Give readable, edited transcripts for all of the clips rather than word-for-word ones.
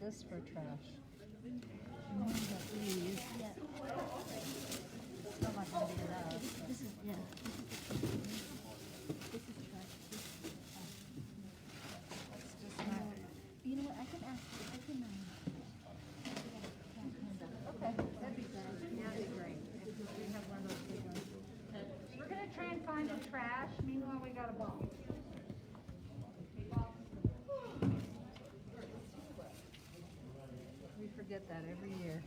this for trash. Yeah. Still not gonna be enough. This is, yeah. This is trash. It's just not. You know what, I can ask, Okay, that'd be good. Yeah, that'd be great. If we have one of those big ones. We're gonna try and find the trash. Meanwhile, we got a ball. We forget that every year.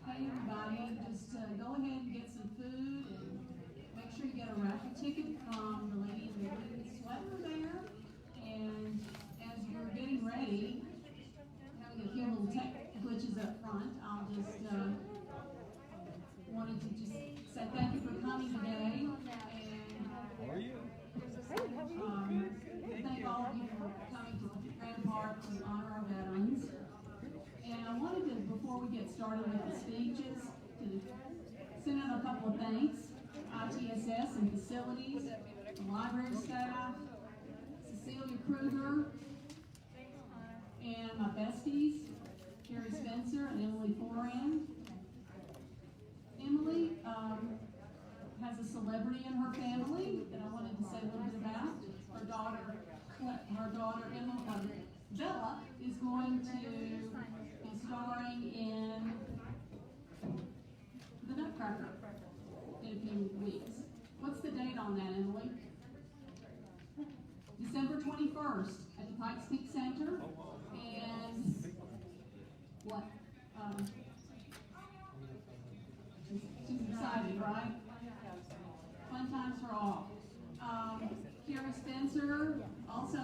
Hey everybody, just go ahead and get some food and make sure you get a raffle ticket from the lady in the blue sweater there. And as you're getting ready, having a few little tech glitches up front, I'll just wanted to just say thank you for coming today. And How are you? thank all of you for coming to Grand Park to honor our veterans. And I wanted to, before we get started with the speeches, to send out a couple of thanks. ITSS and facilities, the library staff, Cecilia Kruger, and my besties, Carrie Spencer and Emily Foran. Emily has a celebrity in her family that I wanted to say a little bit about. Her daughter Emma, Bella, is going to be starring in The Nutcracker in a few weeks. What's the date on that, Emily? December 21st at the Pikes Peak Center. And what? She's excited, right? Fun times for all. Carrie Spencer, also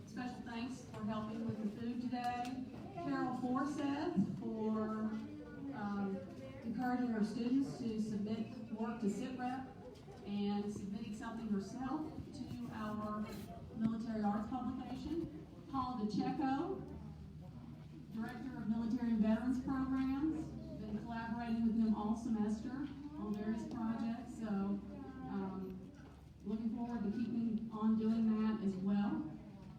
special thanks for helping with the food today. Carol Forseth for encouraging her students to submit work to SITREP and submitting something herself to our military arts publication. Paul DeCecco, Director of Military and Veterans Programs, been collaborating with him all semester on various projects, so looking forward to keeping on doing that as well.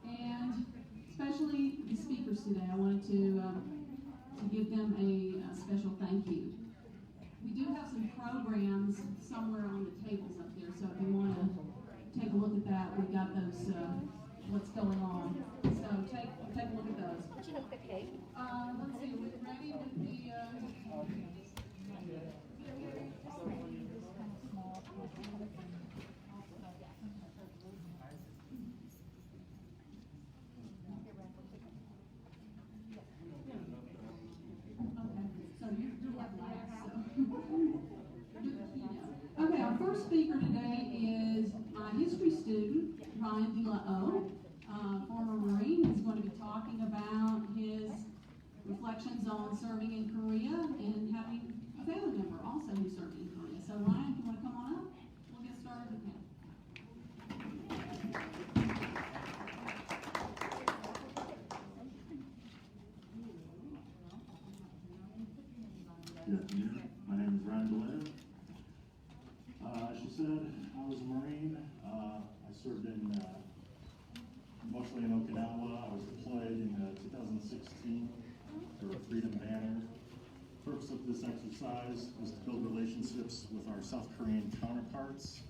And especially the speakers today, I wanted to give them a special thank you. We do have some programs somewhere on the tables up there, so if you want to take a look at that, we've got those, what's going on. So take a look at those. Would you like the cake? Let's see, are we ready with the, Okay, our first speaker today is my history student, Ryan DeLaO, former Marine. He's going to be talking about his reflections on serving in Korea and having a family member also who served in Korea. So Ryan, if you want to come on up, we'll get started with him. Good afternoon. My name is Ryan DeLaO. She said I was a Marine. I served in mostly in Okinawa. I was deployed in 2016 for Freedom Banner. The purpose of this exercise was to build relationships with our South Korean counterparts,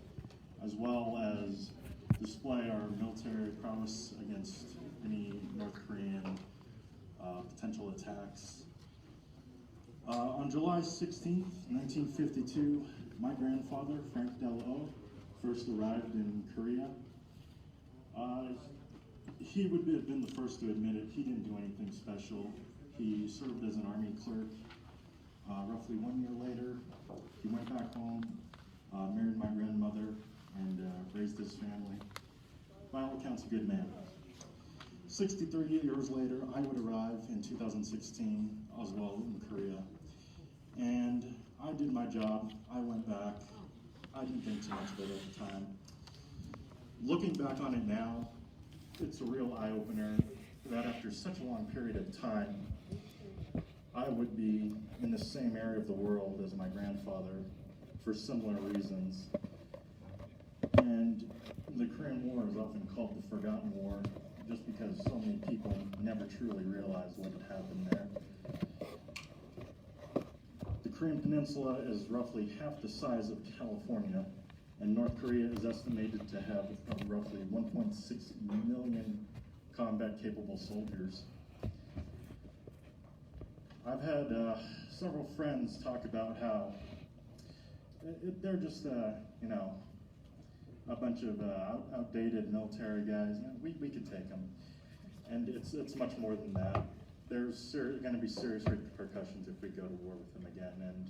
as well as display our military prowess against any North Korean potential attacks. On July 16th, 1952, my grandfather, Frank Del-O, first arrived in Korea. He would have been the first to admit it. He didn't do anything special. He served as an army clerk. Roughly 1 year later, he went back home, married my grandmother, and raised his family. By all accounts, a good man. 63 years later, I would arrive in 2016 as well in Korea. And I did my job. I went back. I didn't think too much of it at the time. Looking back on it now, it's a real eye-opener that after such a long period of time, I would be in the same area of the world as my grandfather for similar reasons. And the Korean War is often called the Forgotten War, just because so many people never truly realized what had happened there. The Korean Peninsula is roughly half the size of California, and North Korea is estimated to have roughly 1.6 million combat-capable soldiers. I've had several friends talk about how they're just, you know, a bunch of outdated military guys. You know, we could take them, and it's much more than that. There's going to be serious repercussions if we go to war with them again, and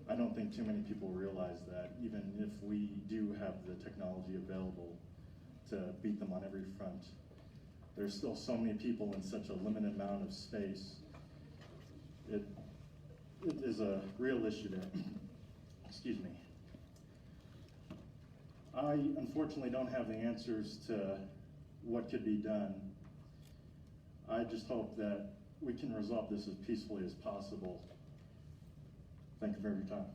I don't think too many people realize that. Even if we do have the technology available to beat them on every front, there's still so many people in such a limited amount of space. It is a real issue there. Excuse me. I unfortunately don't have the answers to what could be done. I just hope that we can resolve this as peacefully as possible. Thank you for your time.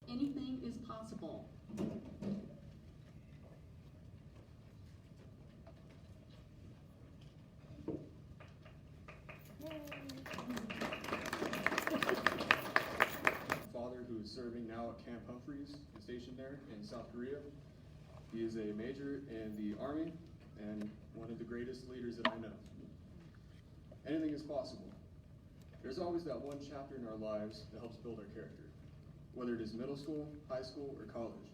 Anything is possible. Father, who is serving now at Camp Humphreys, is stationed there in South Korea. He is a major in the Army and one of the greatest leaders that I know. Anything is possible. There's always that one chapter in our lives that helps build our character, whether it is middle school, high school, or college.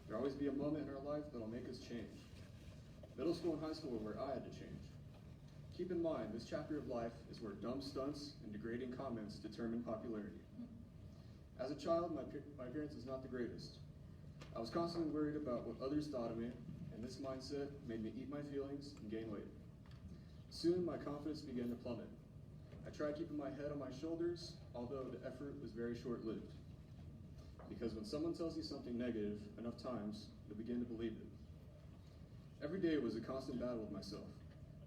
There'll always be a moment in our life that'll make us change. Middle school and high school are where I had to change. Keep in mind, this chapter of life is where dumb stunts and degrading comments determine popularity. As a child, my appearance is not the greatest. I was constantly worried about what others thought of me, and this mindset made me eat my feelings and gain weight. Soon, my confidence began to plummet. I tried keeping my head on my shoulders, although the effort was very short-lived. Because when someone tells you something negative enough times, you'll begin to believe it. Every day was a constant battle with myself,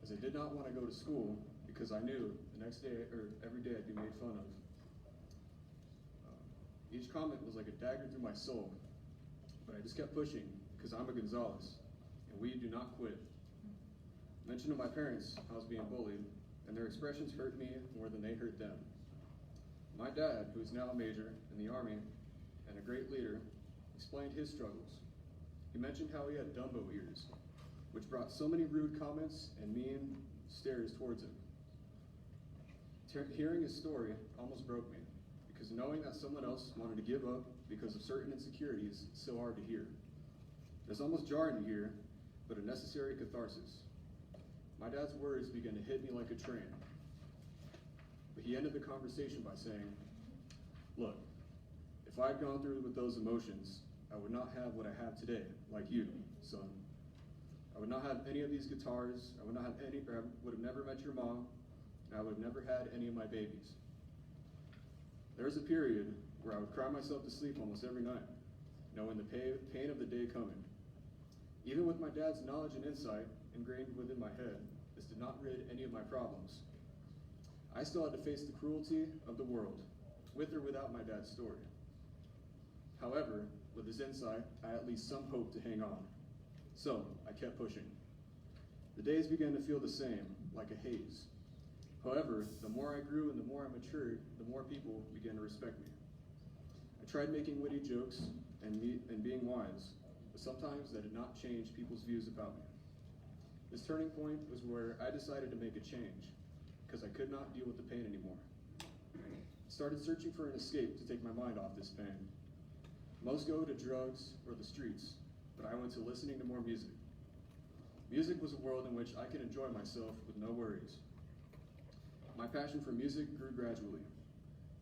as I did not want to go to school because I knew the next day or every day I'd be made fun of. Each comment was like a dagger through my soul, but I just kept pushing because I'm a Gonzalez, and we do not quit. Mention to my parents I was being bullied, and their expressions hurt me more than they hurt them. My dad, who is now a major in the Army and a great leader, explained his struggles. He mentioned how he had Dumbo ears, which brought so many rude comments and mean stares towards him. Hearing his story almost broke me, because knowing that someone else wanted to give up because of certain insecurities is so hard to hear. It's almost jarring to hear, but a necessary catharsis. My dad's words began to hit me like a train. But he ended the conversation by saying, "Look, if I had gone through with those emotions, I would not have what I have today, like you, son. I would not have any of these guitars, I would not have any, or I would have never met your mom, and I would have never had any of my babies." There was a period where I would cry myself to sleep almost every night, knowing the pain of the day coming. Even with my dad's knowledge and insight ingrained within my head, this did not rid any of my problems. I still had to face the cruelty of the world, with or without my dad's story. However, with his insight, I had at least some hope to hang on. So, I kept pushing. The days began to feel the same, like a haze. However, the more I grew and the more I matured, the more people began to respect me. I tried making witty jokes and being wise, but sometimes that did not change people's views about me. This turning point was where I decided to make a change, because I could not deal with the pain anymore. I started searching for an escape to take my mind off this pain. Most go to drugs or the streets, but I went to listening to more music. Music was a world in which I could enjoy myself with no worries. My passion for music grew gradually.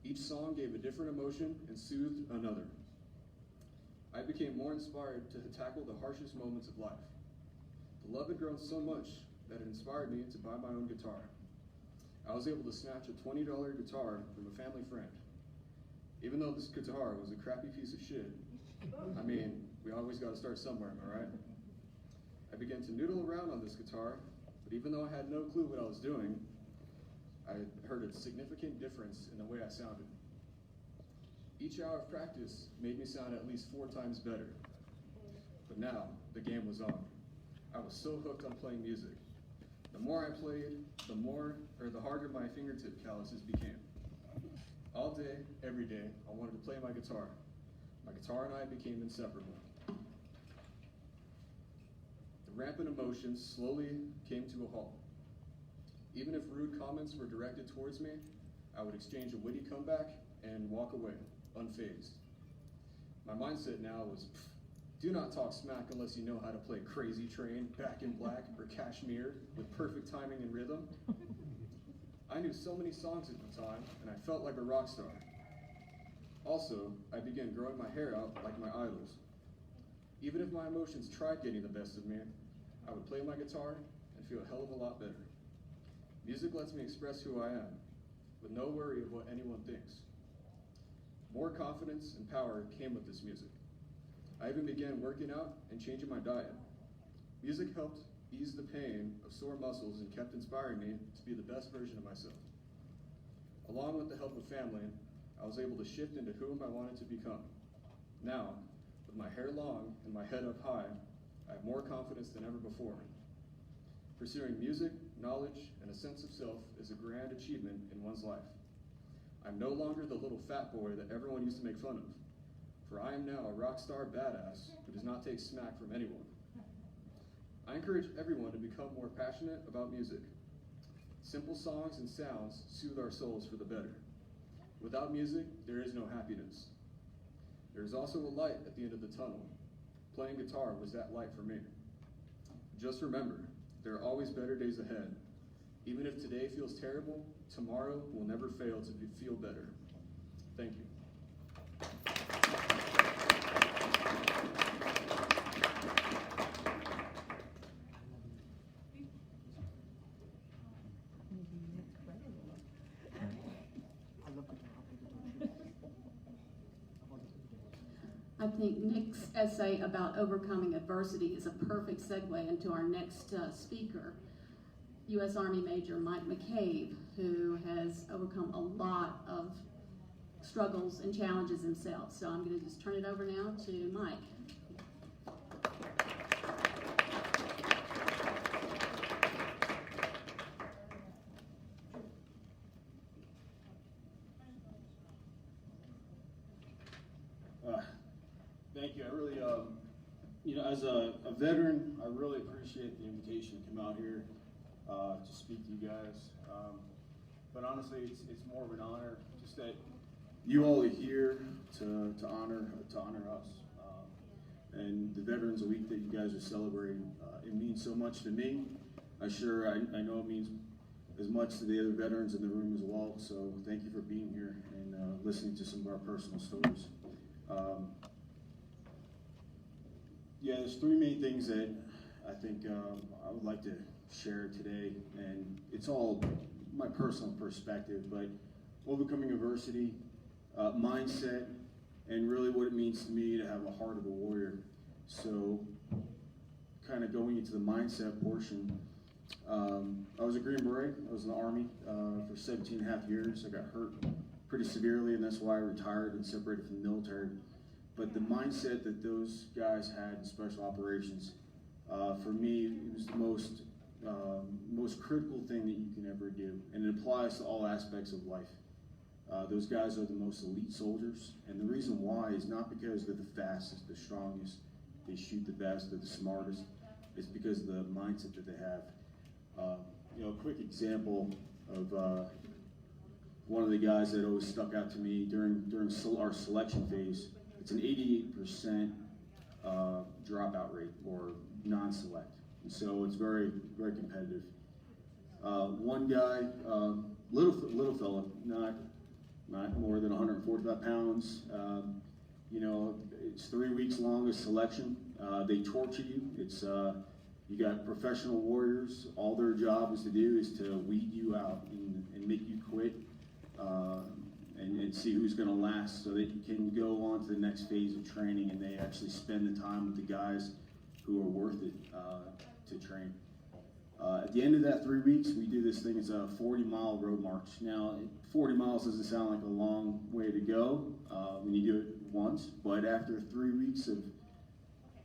Each song gave a different emotion and soothed another. I became more inspired to tackle the harshest moments of life. The love had grown so much that it inspired me to buy my own guitar. I was able to snatch a $20 guitar from a family friend. Even though this guitar was a crappy piece of shit, I mean, we always got to start somewhere, am I right? I began to noodle around on this guitar, but even though I had no clue what I was doing, I heard a significant difference in the way I sounded. Each hour of practice made me sound at least 4 times better. But now, the game was on. I was so hooked on playing music. The more I played, the harder my fingertip calluses became. All day, every day, I wanted to play my guitar. My guitar and I became inseparable. The rampant emotions slowly came to a halt. Even if rude comments were directed towards me, I would exchange a witty comeback and walk away, unfazed. My mindset now was, do not talk smack unless you know how to play Crazy Train, Back in Black, or Kashmir with perfect timing and rhythm. I knew so many songs at the time, and I felt like a rock star. Also, I began growing my hair out like my idols. Even if my emotions tried getting the best of me, I would play my guitar and feel a hell of a lot better. Music lets me express who I am, with no worry of what anyone thinks. More confidence and power came with this music. I even began working out and changing my diet. Music helped ease the pain of sore muscles and kept inspiring me to be the best version of myself. Along with the help of family, I was able to shift into whom I wanted to become. Now, with my hair long and my head up high, I have more confidence than ever before. Pursuing music, knowledge, and a sense of self is a grand achievement in one's life. I'm no longer the little fat boy that everyone used to make fun of, for I am now a rock star badass who does not take smack from anyone. I encourage everyone to become more passionate about music. Simple songs and sounds soothe our souls for the better. Without music, there is no happiness. There is also a light at the end of the tunnel. Playing guitar was that light for me. Just remember, there are always better days ahead. Even if today feels terrible, tomorrow will never fail to feel better. Thank you. I think Nick's essay about overcoming adversity is a perfect segue into our next speaker, U.S. Army Major Mike Mccabe, who has overcome a lot of struggles and challenges himself. So I'm going to just turn it over now to Mike. Thank you. I really, as a veteran, I really appreciate the invitation to come out here to speak to you guys. But honestly, it's more of an honor just that you all are here to honor us. And the Veterans Week that you guys are celebrating, it means so much to me. I know it means as much to the other veterans in the room as well. So thank you for being here and listening to some of our personal stories. Yeah, there's 3 main things that I think I would like to share today, and it's all my personal perspective, but overcoming adversity, mindset, and really what it means to me to have a heart of a warrior. So kind of going into the mindset portion, I was a Green Beret. I was in the Army for 17 and a half years. I got hurt pretty severely, and that's why I retired and separated from the military. But the mindset that those guys had in special operations, for me, it was the most most critical thing that you can ever do, and it applies to all aspects of life. Those guys are the most elite soldiers, and the reason why is not because they're the fastest, the strongest, they shoot the best, they're the smartest. It's because of the mindset that they have. A quick example of one of the guys that always stuck out to me during our selection phase. It's an 88% dropout rate, or non-select, and so it's very, very competitive. One guy, little fella, not more than 145 pounds. It's 3 weeks long of selection. They torture you. It's you got professional warriors. All their job is to weed you out and make you quit, and see who's going to last, so that you can go on to the next phase of training, and they actually spend the time with the guys who are worth it to train. At the end of that 3 weeks, we do this thing. It's a 40-mile road march. Now, 40 miles doesn't sound like a long way to go when you do it once, but after 3 weeks of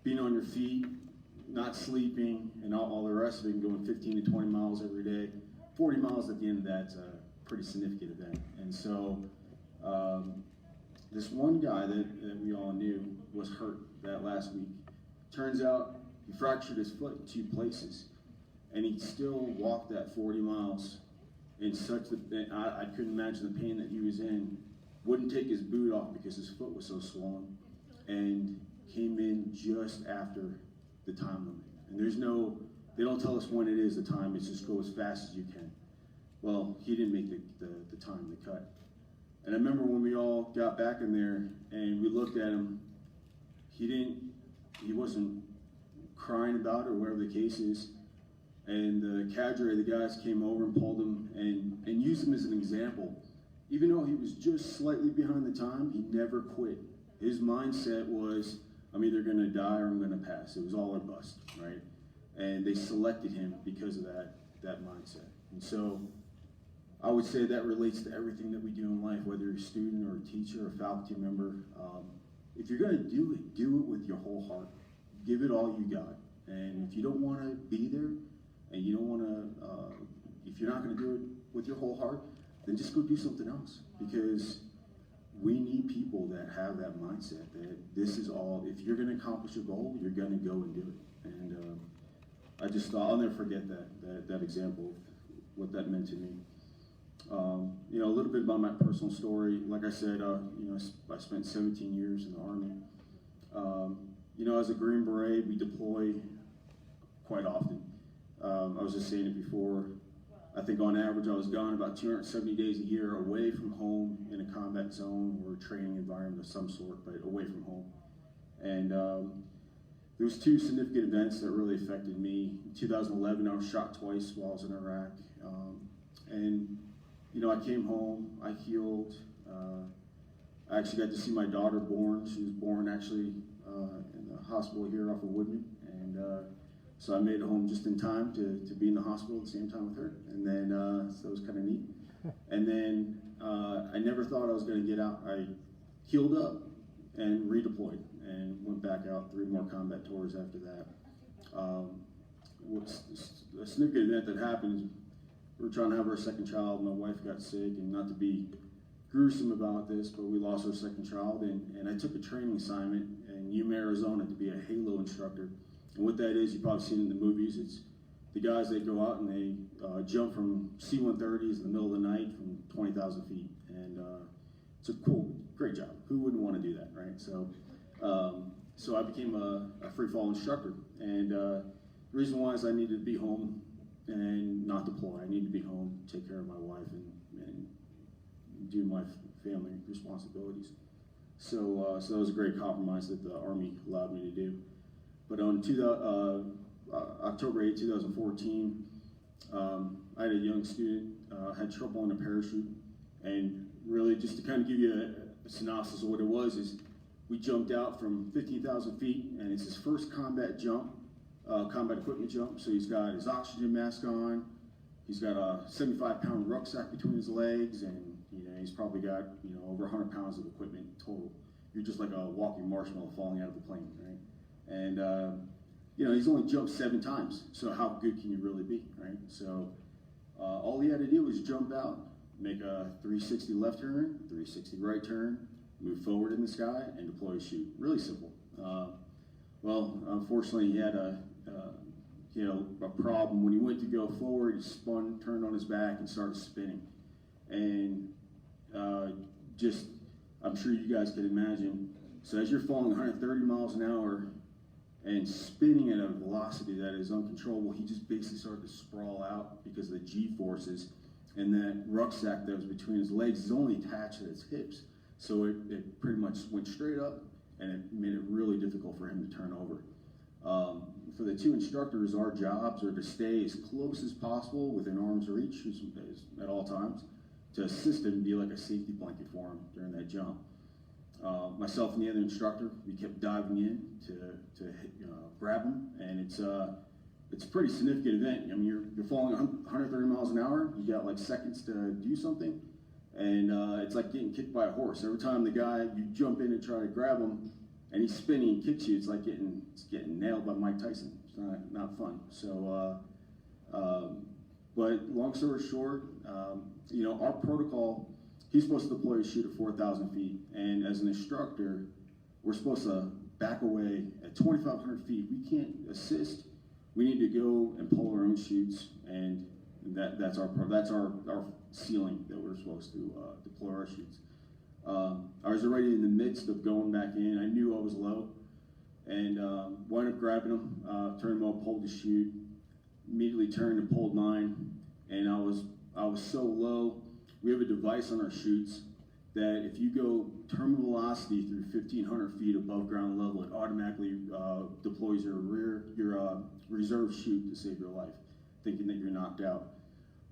being on your feet, not sleeping, and all the rest of it, going 15 to 20 miles every day, 40 miles at the end of that's a pretty significant event. And so this one guy that we all knew was hurt that last week. Turns out he fractured his foot in 2 places, and he still walked that 40 miles in such that I couldn't imagine the pain that he was in. Wouldn't take his boot off because his foot was so swollen, and came in just after the time limit. And they don't tell us when it is the time, it's just go as fast as you can. Well, he didn't make the time to cut. And I remember when we all got back in there and we looked at him, he wasn't crying about it, or whatever the case is. And the cadre, the guys came over and pulled him and used him as an example. Even though he was just slightly behind the time, he never quit. His mindset was, I'm either going to die or I'm going to pass. It was all or bust, right? And they selected him because of that mindset. And so I would say that relates to everything that we do in life, whether you're a student or a teacher or a faculty member. If you're going to do it with your whole heart. Give it all you got. And if you don't want to be there, and you don't want to, if you're not going to do it with your whole heart, then just go do something else. Because we need people that have that mindset, that this is all, if you're going to accomplish a goal, you're going to go and do it. And I just thought, I'll never forget that example of what that meant to me. A little bit about my personal story. Like I said, I spent 17 years in the Army. As a Green Beret, we deploy quite often. I was just saying it before. I think on average I was gone about 270 days a year away from home in a combat zone or a training environment of some sort, but away from home. And there was 2 significant events that really affected me. In 2011, I was shot twice while I was in Iraq. I came home, I healed. I actually got to see my daughter born. She was born actually in the hospital here off of Woodman. And so I made it home just in time to be in the hospital at the same time with her. And then, so it was kind of neat. And then I never thought I was going to get out. I healed up and redeployed and went back out 3 more combat tours after that. What's a significant event that happened is we were trying to have our second child. My wife got sick, and not to be gruesome about this, but we lost our second child, and I took a training assignment in Yuma, Arizona to be a Halo instructor. And what that is, you've probably seen in the movies, it's the guys that go out and they jump from C-130s in the middle of the night from 20,000 feet. And it's a cool, great job. Who wouldn't want to do that, right? So I became a free fall instructor. And the reason why is I needed to be home and not deploy. I needed to be home, take care of my wife, and do my family responsibilities. So that was a great compromise that the Army allowed me to do. But on October 8, 2014, I had a young student, had trouble on a parachute, and really just to kind of give you a synopsis of what it was is we jumped out from 15,000 feet, and it's his first combat jump, combat equipment jump. So he's got his oxygen mask on, he's got a 75-pound rucksack between his legs, and he's probably got over 100 pounds of equipment total. You're just like a walking marshmallow falling out of the plane, right? And he's only jumped 7 times, so how good can you really be, right? So all he had to do was jump out, make a 360 left turn, 360 right turn, move forward in the sky, and deploy a chute. Really simple. Well, unfortunately, he had a problem. When he went to go forward, he spun, turned on his back, and started spinning. And I'm sure you guys can imagine. So as you're falling 130 miles an hour and spinning at a velocity that is uncontrollable, he just basically started to sprawl out because of the G-forces. And that rucksack that was between his legs is only attached to his hips. So it pretty much went straight up, and it made it really difficult for him to turn over. For the 2 instructors, our jobs are to stay as close as possible within arm's reach at all times, to assist him and be like a safety blanket for him during that jump. Myself and the other instructor, we kept diving in to grab him, and it's a pretty significant event. I mean, you're falling 130 miles an hour. You got like seconds to do something, and it's like getting kicked by a horse. Every time you jump in and try to grab him, and he's spinning and kicks you, it's like getting nailed by Mike Tyson. It's not fun. So, but long story short, our protocol, he's supposed to deploy a chute at 4,000 feet, and as an instructor, we're supposed to back away at 2,500 feet. We can't assist. We need to go and pull our own chutes, and that's our ceiling that we're supposed to deploy our chutes. I was already in the midst of going back in. I knew I was low, and wound up grabbing him, turned him up, pulled the chute, immediately turned and pulled mine, and I was so low. We have a device on our chutes that if you go terminal velocity through 1,500 feet above ground level, it automatically deploys your reserve chute to save your life, thinking that you're knocked out.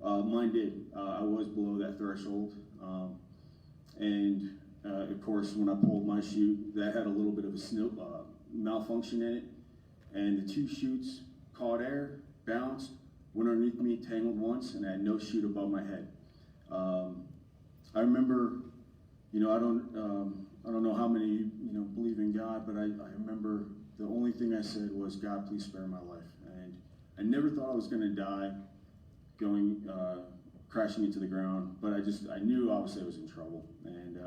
Mine did. I was below that threshold. And of course, when I pulled my chute, that had a little bit of a malfunction in it. And the 2 chutes caught air, bounced, went underneath me, tangled once, and I had no chute above my head. I remember, I don't know how many, believe in God, but I remember the only thing I said was, God, please spare my life. And I never thought I was going to die crashing into the ground, but I knew obviously I was in trouble. And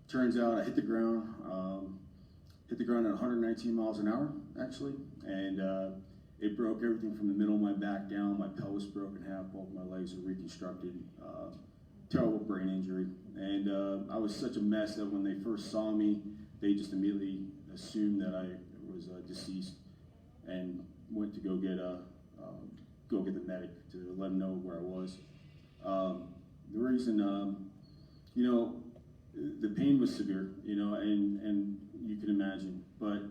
turns out I hit the ground at 119 miles an hour, actually, and it broke everything from the middle of my back down. My pelvis broke in half, both my legs were reconstructed, terrible brain injury. And I was such a mess that when they first saw me, they just immediately assumed that I was deceased, and went to go get the medic to let them know where I was. The reason, the pain was severe, and you can imagine, but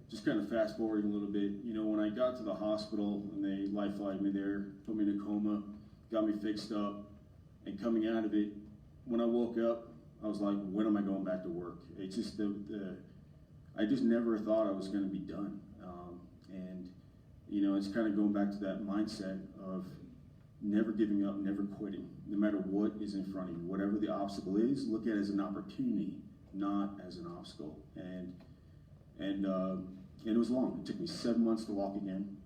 just kind of fast forwarding a little bit, when I got to the hospital and they life-flighted me there, put me in a coma, got me fixed up, and coming out of it, when I woke up, I was like, when am I going back to work? It's just I just never thought I was going to be done. And it's kind of going back to that mindset of never giving up, never quitting, no matter what is in front of you. Whatever the obstacle is, look at it as an opportunity, not as an obstacle. And it was long. It took me 7 months to walk again.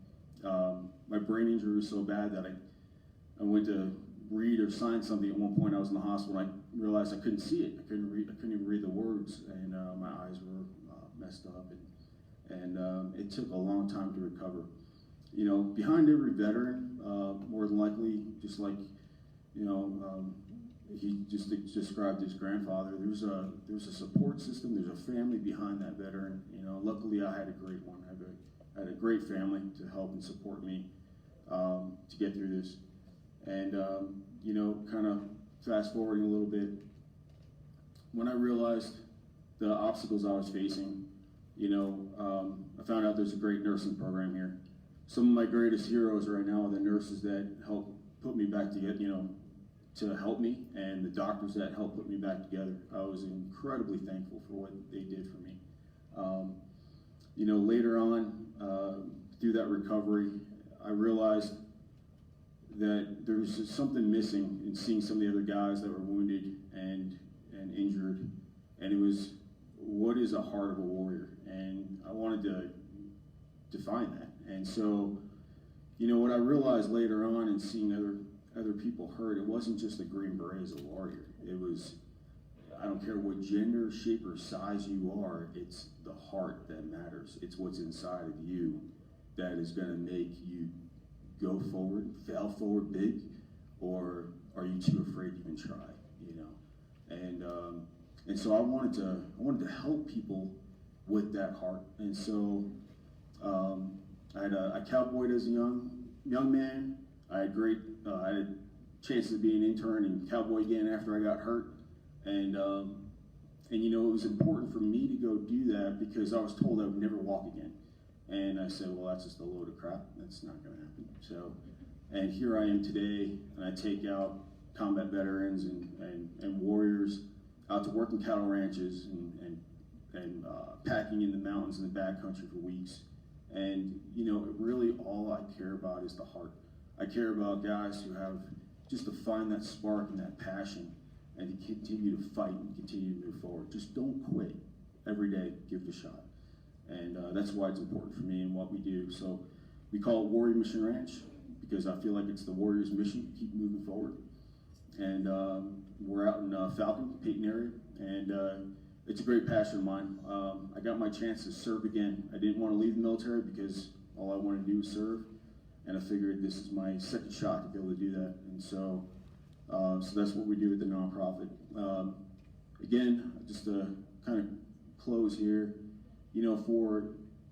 My brain injury was so bad that I went to read or sign something. At one point I was in the hospital and I realized I couldn't see it. I couldn't even read the words, and my eyes were messed up. And it took a long time to recover. Behind every veteran, more than likely, just like, he just described his grandfather, there's a support system, there's a family behind that veteran. Luckily I had a great one. I had a great family to help and support me to get through this. And, kind of fast forwarding a little bit, when I realized the obstacles I was facing, I found out there's a great nursing program here. Some of my greatest heroes right now are the nurses that help put me back together, to help me, and the doctors that helped put me back together. I was incredibly thankful for what they did for me. Later on, through that recovery, I realized that there was something missing in seeing some of the other guys that were wounded and injured, and it was, what is a heart of a warrior? And I wanted to define that. And so, you know, what I realized later on in seeing other people hurt, it wasn't just a Green Beret as a warrior. It was, I don't care what gender, shape, or size you are, it's the heart that matters. It's what's inside of you that is going to make you go forward, fail forward big, or are you too afraid to even try, you know? And so I wanted to help people with that heart. And so I cowboyed as a young man. I had I had a chance to be an intern and cowboy again after I got hurt. And you know, it was important for me to go do that because I was told I would never walk again. And I said, well, that's just a load of crap. That's not going to happen. So, and here I am today, and I take out combat veterans and warriors out to work in cattle ranches and packing in the mountains in the backcountry for weeks. And, you know, really all I care about is the heart. I care about guys who have just to find that spark and that passion and to continue to fight and continue to move forward. Just don't quit. Every day, give it a shot. And that's why it's important for me and what we do. So we call it Warrior Mission Ranch because I feel like it's the Warrior's mission to keep moving forward. And we're out in Falcon, Peyton area, and it's a great passion of mine. I got my chance to serve again. I didn't want to leave the military because all I wanted to do was serve, and I figured this is my second shot to be able to do that. And so that's what we do at the nonprofit. Again, just to kind of close here, you know, for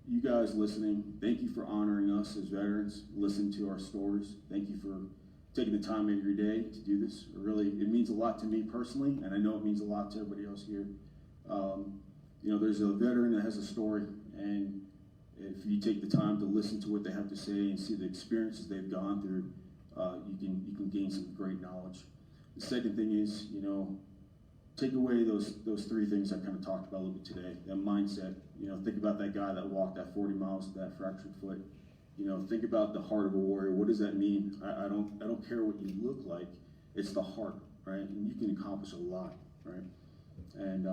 you guys listening, thank you for honoring us as veterans, listening to our stories. Thank you for taking the time out of your day to do this. It means a lot to me personally, and I know it means a lot to everybody else here. You know, there's a veteran that has a story, and if you take the time to listen to what they have to say and see the experiences they've gone through, you can gain some great knowledge. The second thing is, you know, take away those three things I kind of talked about a little bit today. That mindset, you know, think about that guy that walked that 40 miles with that fractured foot. You know, think about the heart of a warrior. What does that mean? I don't care what you look like. It's the heart, right? And you can accomplish a lot, right? And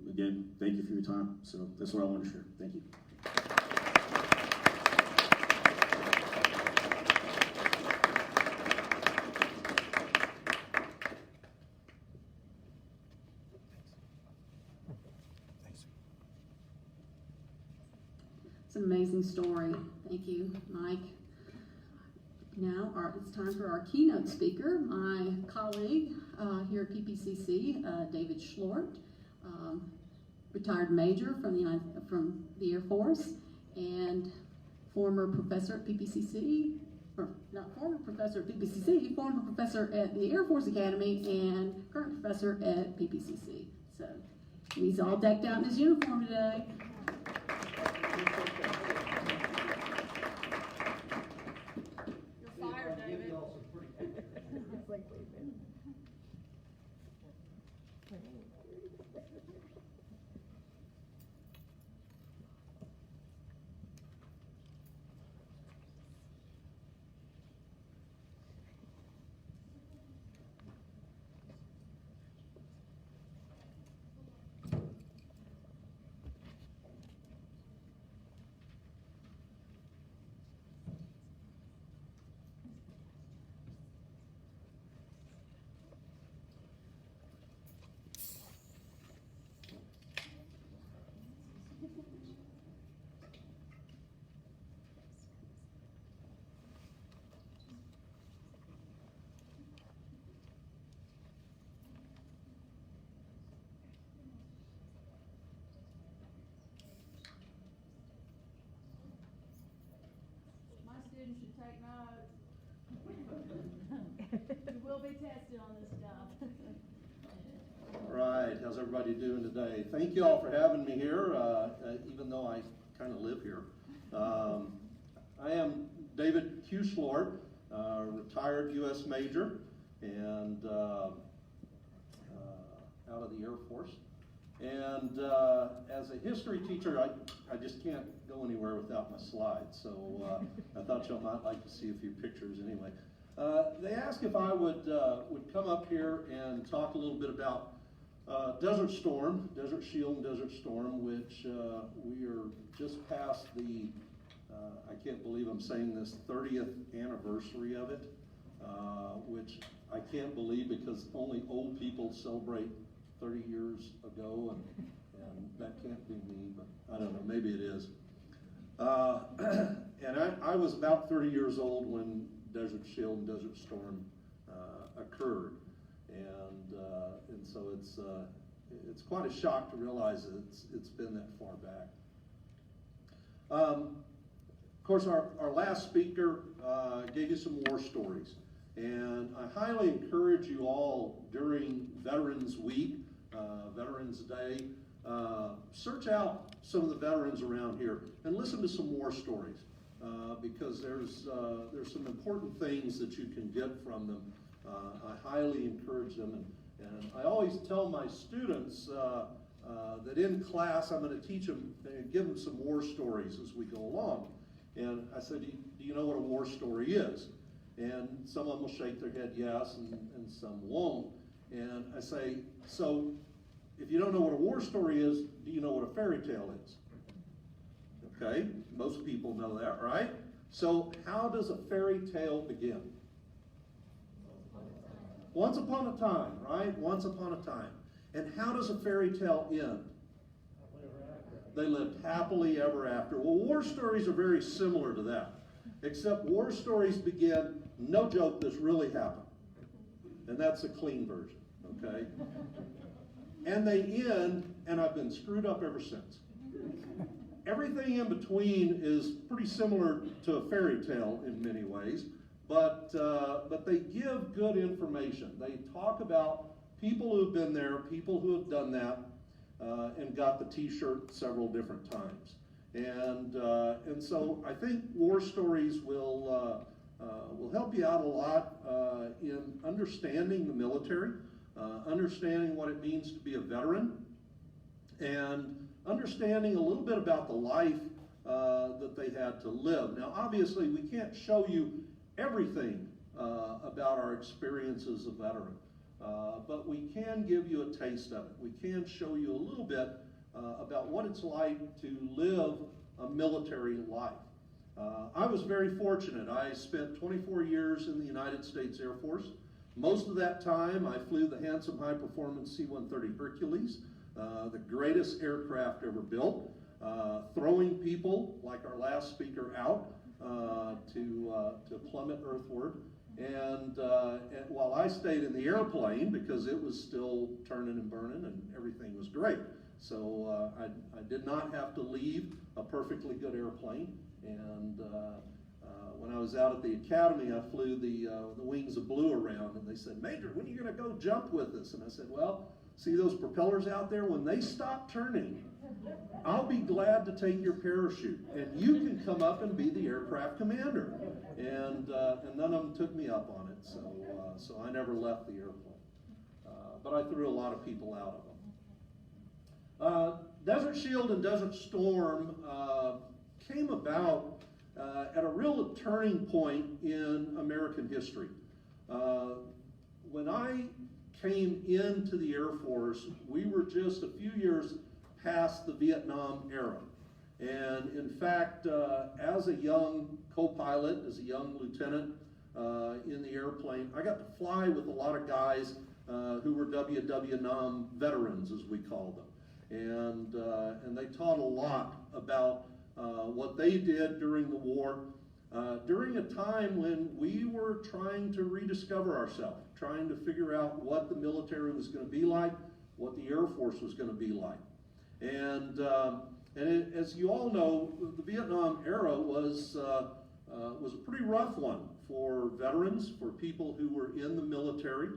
again, thank you for your time. So that's what I want to share. Thank you. It's an amazing story. Thank you, Mike. Now it's time for our keynote speaker, my colleague here at PPCC, David Schlort, retired major from the Air Force and former professor at PPCC, or not former professor at PPCC, former professor at the Air Force Academy and current professor at PPCC. So he's all decked out in his uniform today. You're fired, David. Students should take notes. You will be tested on this stuff. All right, how's everybody doing today? Thank you all for having me here, even though I kind of live here. I am David Q. Schlort, retired U.S. Major, and out of the Air Force. And as a history teacher, I just can't go anywhere without my slides, so I thought y'all might like to see a few pictures anyway. They asked if I would come up here and talk a little bit about Desert Storm, Desert Shield and Desert Storm, which we are just past the, I can't believe I'm saying this, 30th anniversary of it, which I can't believe because only old people celebrate 30 years ago, and that can't be me, but I don't know, maybe it is. And I was about 30 years old when Desert Shield and Desert Storm occurred, and so it's quite a shock to realize that it's been that far back. Of course, our last speaker gave you some war stories, and I highly encourage you all during Veterans Week, Veterans Day, search out some of the veterans around here and listen to some war stories, because there's some important things that you can get from them. I highly encourage them, and I always tell my students that in class I'm going to teach them and give them some war stories as we go along. And I said, do you know what a war story is? And some of them will shake their head yes, and some won't. And I say, so if you don't know what a war story is, do you know what a fairy tale is? Okay, most people know that, right? So how does a fairy tale begin? Once upon a time, right? Once upon a time. And how does a fairy tale end? They lived happily ever after. Well, war stories are very similar to that, except war stories begin, no joke, this really happened. And that's a clean version, okay? And they end, and I've been screwed up ever since. Everything in between is pretty similar to a fairy tale in many ways, but they give good information. They talk about people who've been there, people who have done that, and got the T-shirt several different times. And so I think war stories will help you out a lot in understanding the military, understanding what it means to be a veteran, and understanding a little bit about the life that they had to live. Now, obviously, we can't show you everything about our experience as a veteran, but we can give you a taste of it. We can show you a little bit about what it's like to live a military life. I was very fortunate. I spent 24 years in the United States Air Force. Most of that time, I flew the handsome high-performance C-130 Hercules, the greatest aircraft ever built, throwing people, like our last speaker, out to plummet earthward. And while I stayed in the airplane, because it was still turning and burning and everything was great. So I did not have to leave a perfectly good airplane. And when I was out at the academy, I flew the Wings of Blue around, and they said, "Major, when are you going to go jump with us?" And I said, "Well, see those propellers out there? When they stop turning, I'll be glad to take your parachute, and you can come up and be the aircraft commander." And none of them took me up on it, so I never left the airplane. But I threw a lot of people out of them. Desert Shield and Desert Storm came about at a real turning point in American history. When I came into the Air Force, we were just a few years past the Vietnam era. And in fact, as a young co-pilot, as a young lieutenant in the airplane, I got to fly with a lot of guys who were Vietnam veterans, as we called them. And they taught a lot about what they did during the war, during a time when we were trying to rediscover ourselves, trying to figure out what the military was going to be like, what the Air Force was going to be like. And as you all know, the Vietnam era was a pretty rough one for veterans, for people who were in the military.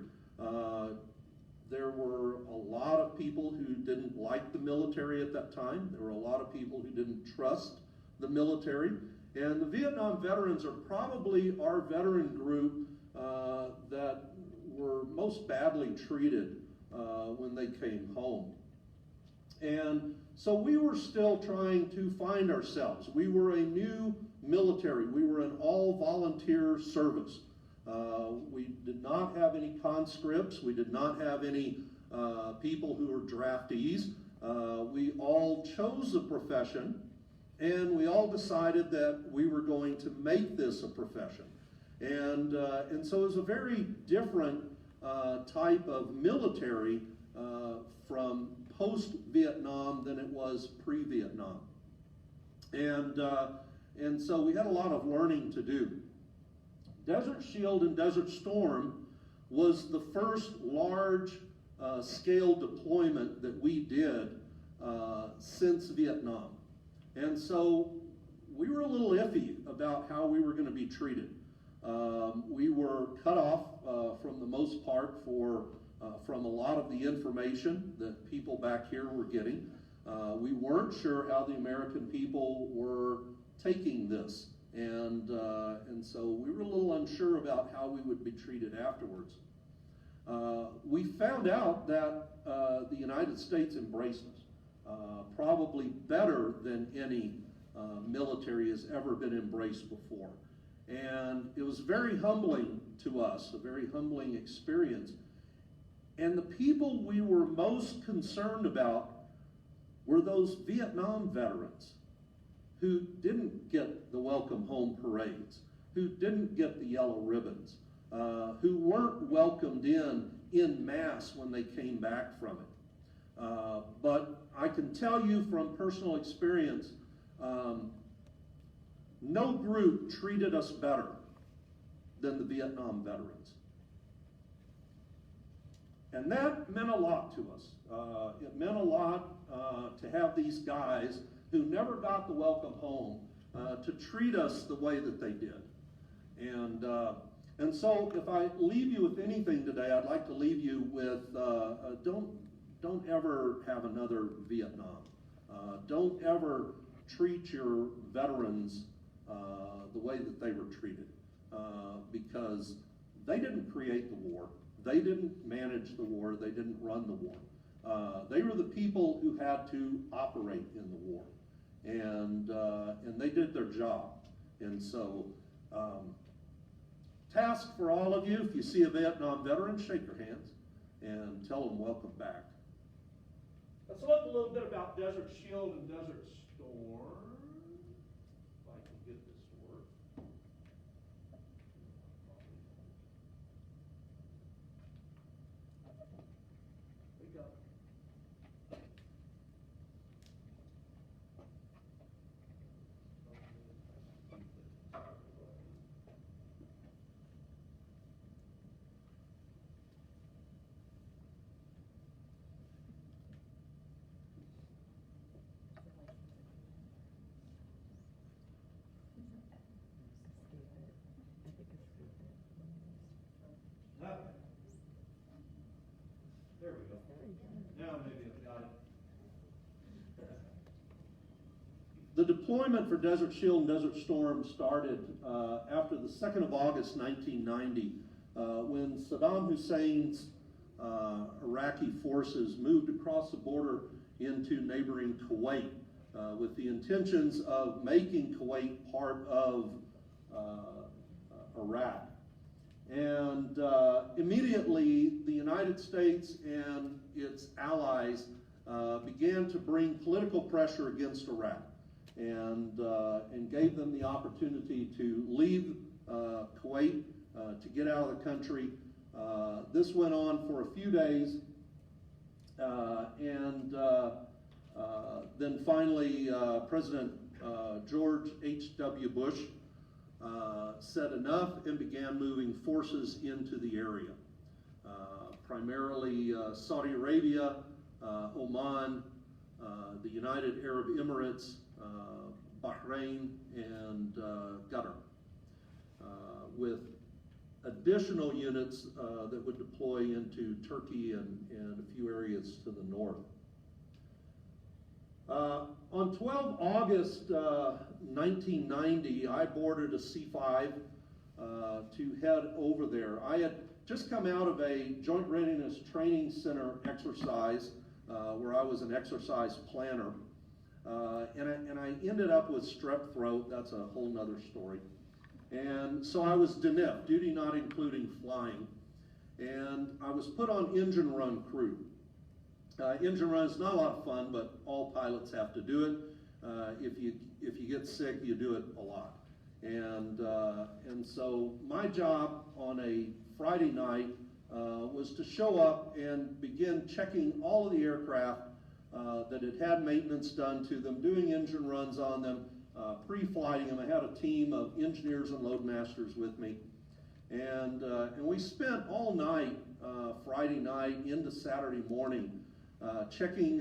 There were a lot of people who didn't like the military at that time. There were a lot of people who didn't trust the military. And the Vietnam veterans are probably our veteran group that were most badly treated when they came home. And so we were still trying to find ourselves. We were a new military. We were an all-volunteer service. We did not have any conscripts. We did not have any people who were draftees. We all chose a profession, and we all decided that we were going to make this a profession. And so it was a very different type of military from post-Vietnam than it was pre-Vietnam. And so we had a lot of learning to do. Desert Shield and Desert Storm was the first large scale deployment that we did since Vietnam. And so we were a little iffy about how we were going to be treated. We were cut off from the most part from a lot of the information that people back here were getting. We weren't sure how the American people were taking this, and so we were a little unsure about how we would be treated afterwards. We found out that the United States embraced us, probably better than any military has ever been embraced before. And it was very humbling to us, a very humbling experience. And the people we were most concerned about were those Vietnam veterans who didn't get the welcome home parades, who didn't get the yellow ribbons, who weren't welcomed in mass when they came back from it. But I can tell you from personal experience, no group treated us better than the Vietnam veterans. And that meant a lot to us. It meant a lot to have these guys who never got the welcome home to treat us the way that they did. And so if I leave you with anything today, I'd like to leave you with don't ever have another Vietnam. Don't ever treat your veterans the way that they were treated, because they didn't create the war, they didn't manage the war, they didn't run the war. They were the people who had to operate in the war, and they did their job. And so, task for all of you: if you see a Vietnam veteran, shake their hands and tell them welcome back. Let's look a little bit about Desert Shield and Desert Storm. If I can get this to work. We got it. There we go. Now maybe I've got it. The deployment for Desert Shield and Desert Storm started after the 2nd of August 1990, when Saddam Hussein's Iraqi forces moved across the border into neighboring Kuwait with the intentions of making Kuwait part of Iraq. And immediately the United States and its allies began to bring political pressure against Iraq, and gave them the opportunity to leave Kuwait, to get out of the country. This went on for a few days, and then finally President George H.W. Bush said enough and began moving forces into the area. Primarily Saudi Arabia, Oman, the United Arab Emirates, Bahrain, and Qatar, with additional units that would deploy into Turkey and a few areas to the north. On 12 August 1990, I boarded a C-5 to head over there. I had just come out of a Joint Readiness Training Center exercise where I was an exercise planner. And I ended up with strep throat. That's a whole nother story. And so I was DNIF, duty not including flying. And I was put on engine run crew. Engine run is not a lot of fun, but all pilots have to do it. If you get sick, you do it a lot. And so my job on a Friday night was to show up and begin checking all of the aircraft that had maintenance done to them, doing engine runs on them, pre-flighting them. I had a team of engineers and loadmasters with me. And we spent all night, Friday night into Saturday morning, checking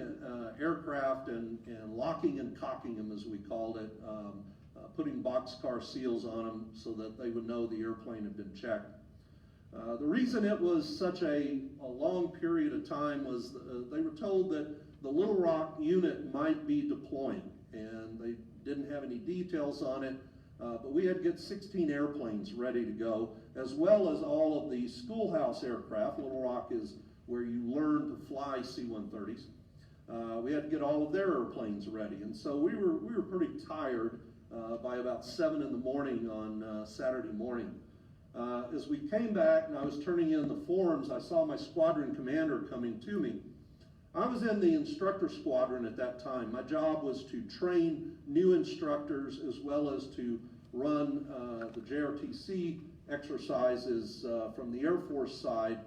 aircraft and locking and cocking them, as we called it, putting boxcar seals on them so that they would know the airplane had been checked. The reason it was such a long period of time was they were told that the Little Rock unit might be deploying, and they didn't have any details on it, but we had to get 16 airplanes ready to go, as well as all of the schoolhouse aircraft. Little Rock is where you learn to fly C-130s. We had to get all of their airplanes ready, and so we were pretty tired by about 7 in the morning on Saturday morning. As we came back and I was turning in the forms, I saw my squadron commander coming to me. I was in the instructor squadron at that time. My job was to train new instructors as well as to run the JRTC exercises from the Air Force side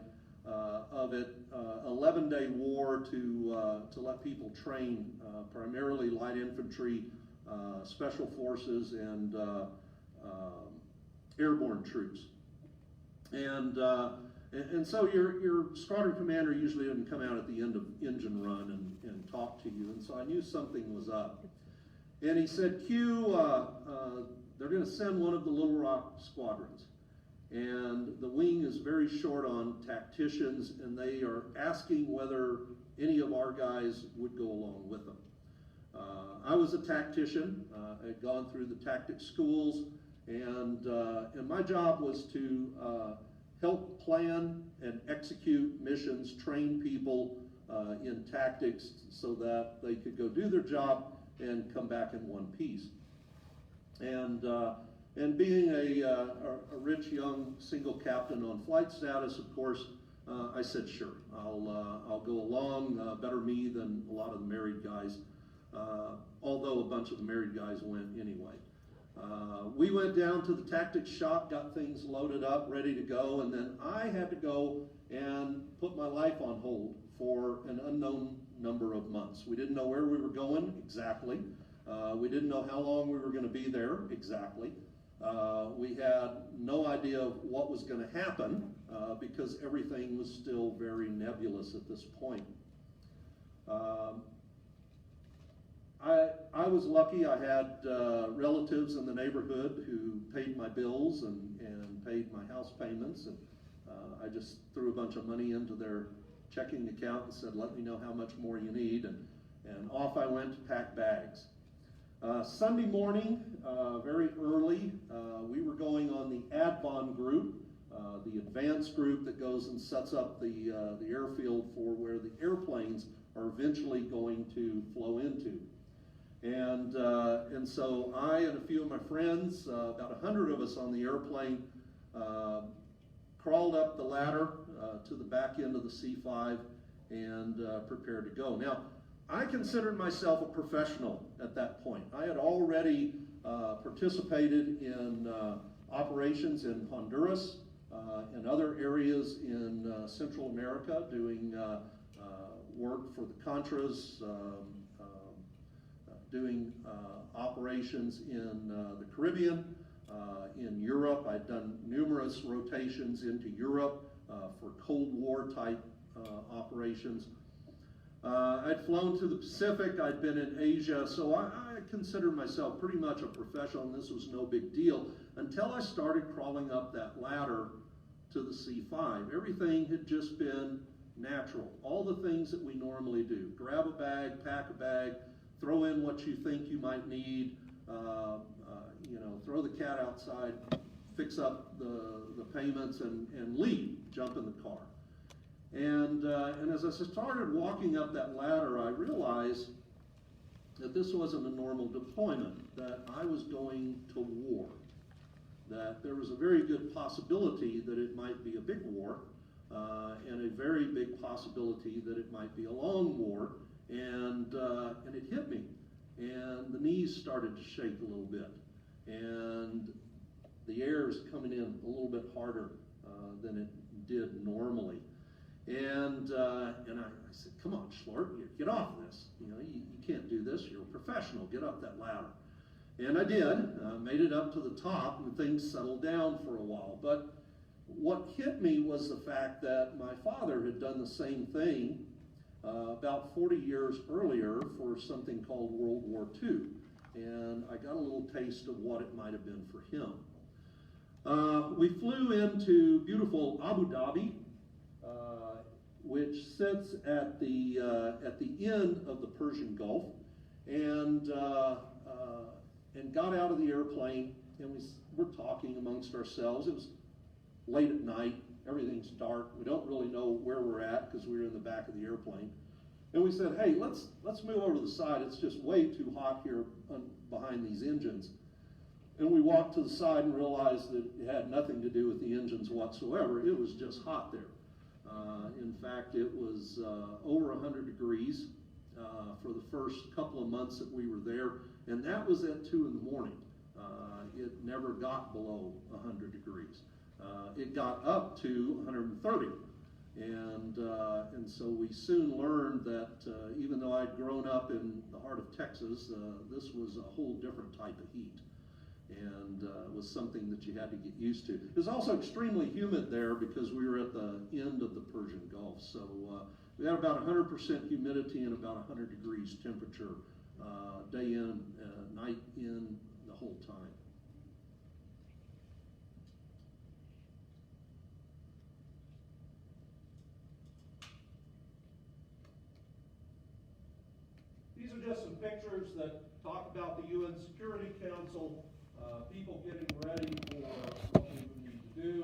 of it, 11-day war to let people train primarily light infantry, special forces, and airborne troops. And so your squadron commander usually doesn't come out at the end of engine run and talk to you, and so I knew something was up. And he said, Q, they're going to send one of the Little Rock squadrons, and the wing is very short on tacticians, and they are asking whether any of our guys would go along with them. I was a tactician. I had gone through the tactics schools, and my job was to help plan and execute missions, train people in tactics so that they could go do their job and come back in one piece. And being a rich young single captain on flight status, of course, I said, sure, I'll go along. Better me than a lot of the married guys, although a bunch of the married guys went anyway. We went down to the tactics shop, got things loaded up, ready to go, and then I had to go and put my life on hold for an unknown number of months. We didn't know where we were going exactly. We didn't know how long we were going to be there exactly. We had no idea of what was going to happen because everything was still very nebulous at this point. I was lucky. I had relatives in the neighborhood who paid my bills and paid my house payments, and I just threw a bunch of money into their checking account and said, let me know how much more you need, and off I went to pack bags. Sunday morning, very early, we were going on the ADVON group, the advanced group that goes and sets up the airfield for where the airplanes are eventually going to flow into. And so I and a few of my friends, about 100 of us on the airplane, crawled up the ladder to the back end of the C-5 and prepared to go. Now, I considered myself a professional at that point. I had already participated in operations in Honduras and other areas in Central America, doing work for the Contras, doing operations in the Caribbean, in Europe. I'd done numerous rotations into Europe for Cold War type operations. I'd flown to the Pacific, I'd been in Asia, so I considered myself pretty much a professional, and this was no big deal until I started crawling up that ladder to the C-5. Everything had just been natural. All the things that we normally do. Grab a bag, pack a bag, throw in what you think you might need, throw the cat outside, fix up the payments, and leave, jump in the car. And as I started walking up that ladder, I realized that this wasn't a normal deployment, that I was going to war, that there was a very good possibility that it might be a big war, and a very big possibility that it might be a long war, and it hit me, and the knees started to shake a little bit, and the air is coming in a little bit harder than it did normally. And I said, come on, Schlort, get off this. You can't do this. You're a professional. Get up that ladder. And I did. Made it up to the top, and things settled down for a while. But what hit me was the fact that my father had done the same thing about 40 years earlier for something called World War II. And I got a little taste of what it might have been for him. We flew into beautiful Abu Dhabi, which sits at the end of the Persian Gulf, and got out of the airplane, and we're talking amongst ourselves. It was late at night, everything's dark, we don't really know where we're at because we were in the back of the airplane. And we said, hey, let's move over to the side, it's just way too hot here behind these engines. And we walked to the side and realized that it had nothing to do with the engines whatsoever. It was just hot there. In fact, it was over 100 degrees for the first couple of months that we were there, and that was at 2 in the morning. It never got below 100 degrees. It got up to 130. And so we soon learned that even though I'd grown up in the heart of Texas, this was a whole different type of heat, and was something that you had to get used to. It was also extremely humid there because we were at the end of the Persian Gulf. So we had about 100% humidity and about 100 degrees temperature day in, night in, the whole time. These are just some pictures that talk about the UN Security Council, people getting ready for what we would need to do,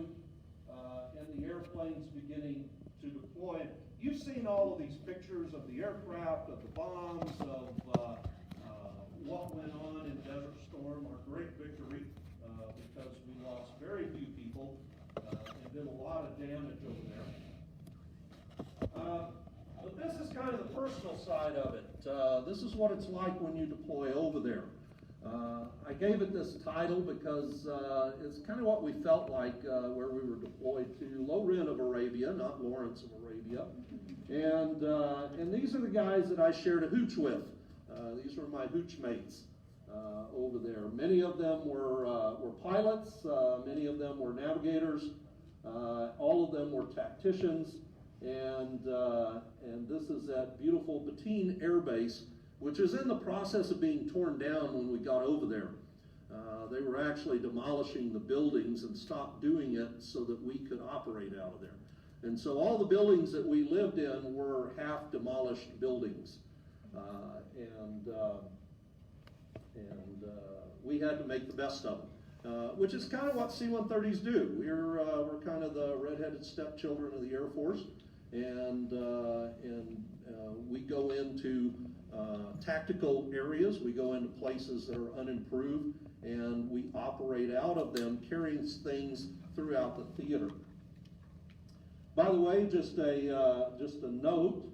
and the airplanes beginning to deploy. You've seen all of these pictures of the aircraft, of the bombs, of what went on in Desert Storm, our great victory, because we lost very few people and did a lot of damage over there. But this is kind of the personal side of it. This is what it's like when you deploy over there. I gave it this title because it's kind of what we felt like where we were deployed to Lohrin of Arabia, not Lawrence of Arabia. And these are the guys that I shared a hooch with. These were my hooch mates over there. Many of them were pilots. Many of them were navigators. All of them were tacticians. And this is at beautiful Batine Air Base, which is in the process of being torn down when we got over there. They were actually demolishing the buildings and stopped doing it so that we could operate out of there. And so all the buildings that we lived in were half demolished buildings. We had to make the best of them, which is kind of what C-130s do. We're kind of the redheaded stepchildren of the Air Force, and we go into tactical areas. We go into places that are unimproved, and we operate out of them, carrying things throughout the theater. By the way, just a note.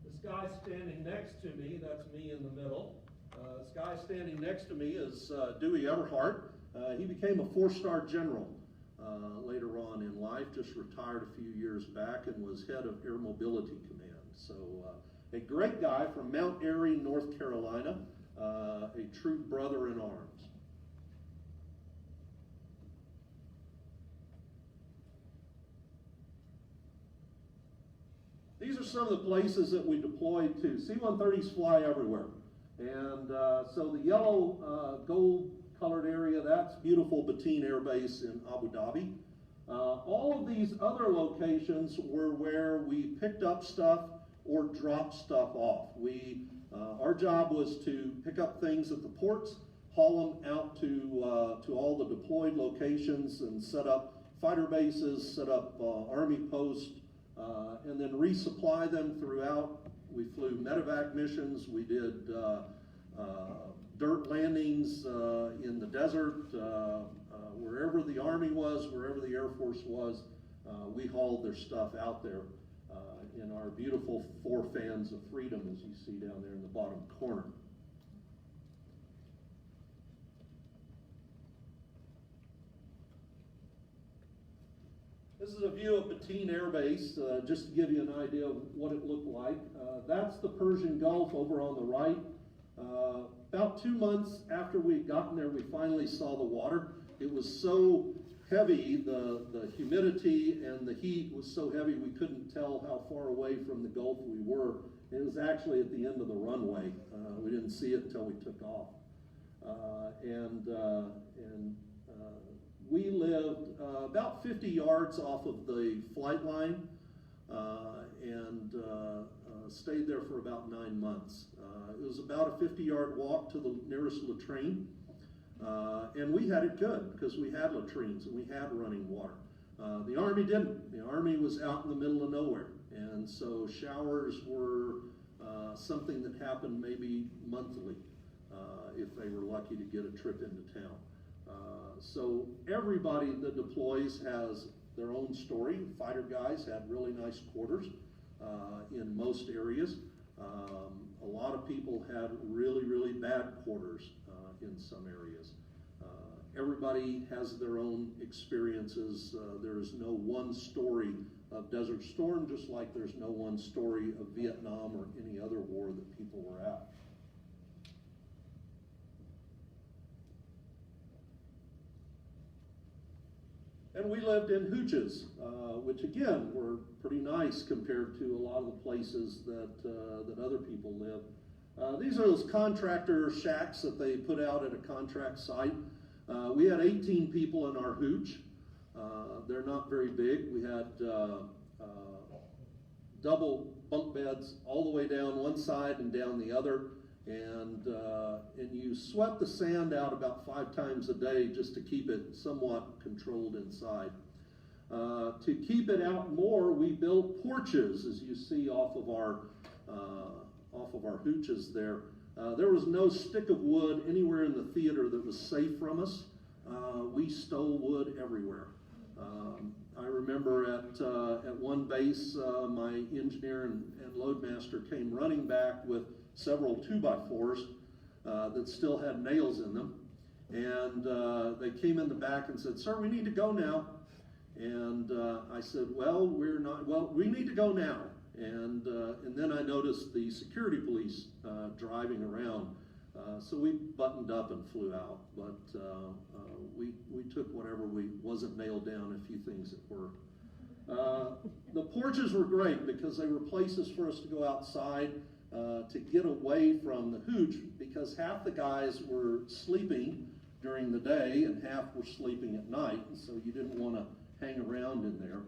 This guy standing next to me, that's me in the middle. This guy standing next to me is Dewey Everhart. He became a 4-star general later on in life, just retired a few years back and was head of Air Mobility Command. So a great guy from Mount Airy, North Carolina, a true brother in arms. These are some of the places that we deployed to. C-130s fly everywhere. And so the yellow gold colored area, that's beautiful Batine Air Base in Abu Dhabi. All of these other locations were where we picked up stuff or dropped stuff off. Our job was to pick up things at the ports, haul them out to all the deployed locations and set up fighter bases, set up Army posts, and then resupply them throughout. We flew medevac missions. We did dirt landings in the desert, wherever the Army was, wherever the Air Force was, we hauled their stuff out there in our beautiful 4 fans of freedom, as you see down there in the bottom corner. This is a view of Batine Air Base, just to give you an idea of what it looked like. That's the Persian Gulf over on the right. About 2 months after we had gotten there, we finally saw the water. It was so heavy, the humidity and the heat was so heavy we couldn't tell how far away from the Gulf we were. It was actually at the end of the runway. We didn't see it until we took off. We lived about 50 yards off of the flight line and stayed there for about 9 months. It was about a 50-yard walk to the nearest latrine. And we had it good because we had latrines and we had running water. The Army didn't. The Army was out in the middle of nowhere. And so showers were something that happened maybe monthly if they were lucky to get a trip into town. So everybody that deploys has their own story. Fighter guys had really nice quarters in most areas. A lot of people had really, really bad quarters in some areas. Everybody has their own experiences. There is no one story of Desert Storm, just like there's no one story of Vietnam or any other war that people were at. And we lived in hooches, which again were pretty nice compared to a lot of the places that other people live. These are those contractor shacks that they put out at a contract site. We had 18 people in our hooch. They're not very big. We had double bunk beds all the way down one side and down the other. And you swept the sand out about 5 times a day just to keep it somewhat controlled inside. To keep it out more, we built porches, as you see off of our hooches there. There was no stick of wood anywhere in the theater that was safe from us. We stole wood everywhere. I remember at one base, my engineer and loadmaster came running back with several 2x4s that still had nails in them. And they came in the back and said, "Sir, we need to go now." And I said, "Well, we need to go now." And then I noticed the security police driving around. So we buttoned up and flew out. But we took whatever wasn't nailed down, a few things that were. The porches were great because they were places for us to go outside to get away from the hooch, because half the guys were sleeping during the day and half were sleeping at night, and so you didn't want to hang around in there.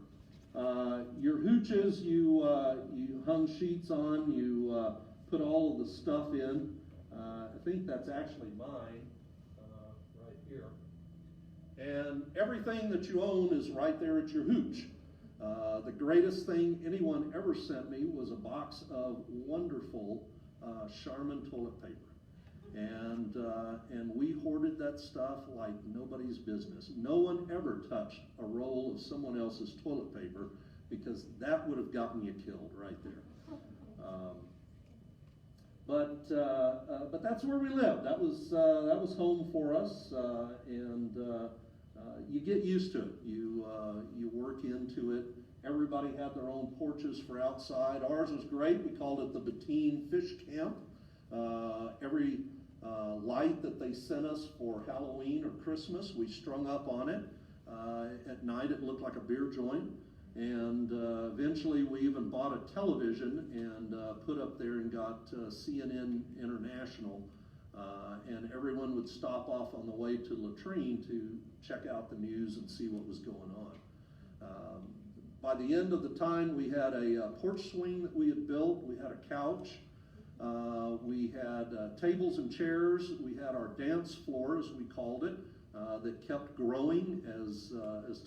Your hooches, you hung sheets on, you put all of the stuff in. I think that's actually mine right here. And everything that you own is right there at your hooch. The greatest thing anyone ever sent me was a box of wonderful Charmin toilet paper. And we hoarded that stuff like nobody's business. No one ever touched a roll of someone else's toilet paper, because that would have gotten you killed right there. But that's where we lived. That was home for us, and you get used to it. You work into it. Everybody had their own porches for outside. Ours was great. We called it the Batine Fish Camp. Every light that they sent us for Halloween or Christmas, we strung up on it. At night it looked like a beer joint. And eventually we even bought a television and put up there and got CNN International. And everyone would stop off on the way to latrine to check out the news and see what was going on. By the end of the time, we had a porch swing that we had built. We had a couch. We had tables and chairs. We had our dance floor, as we called it, that kept growing as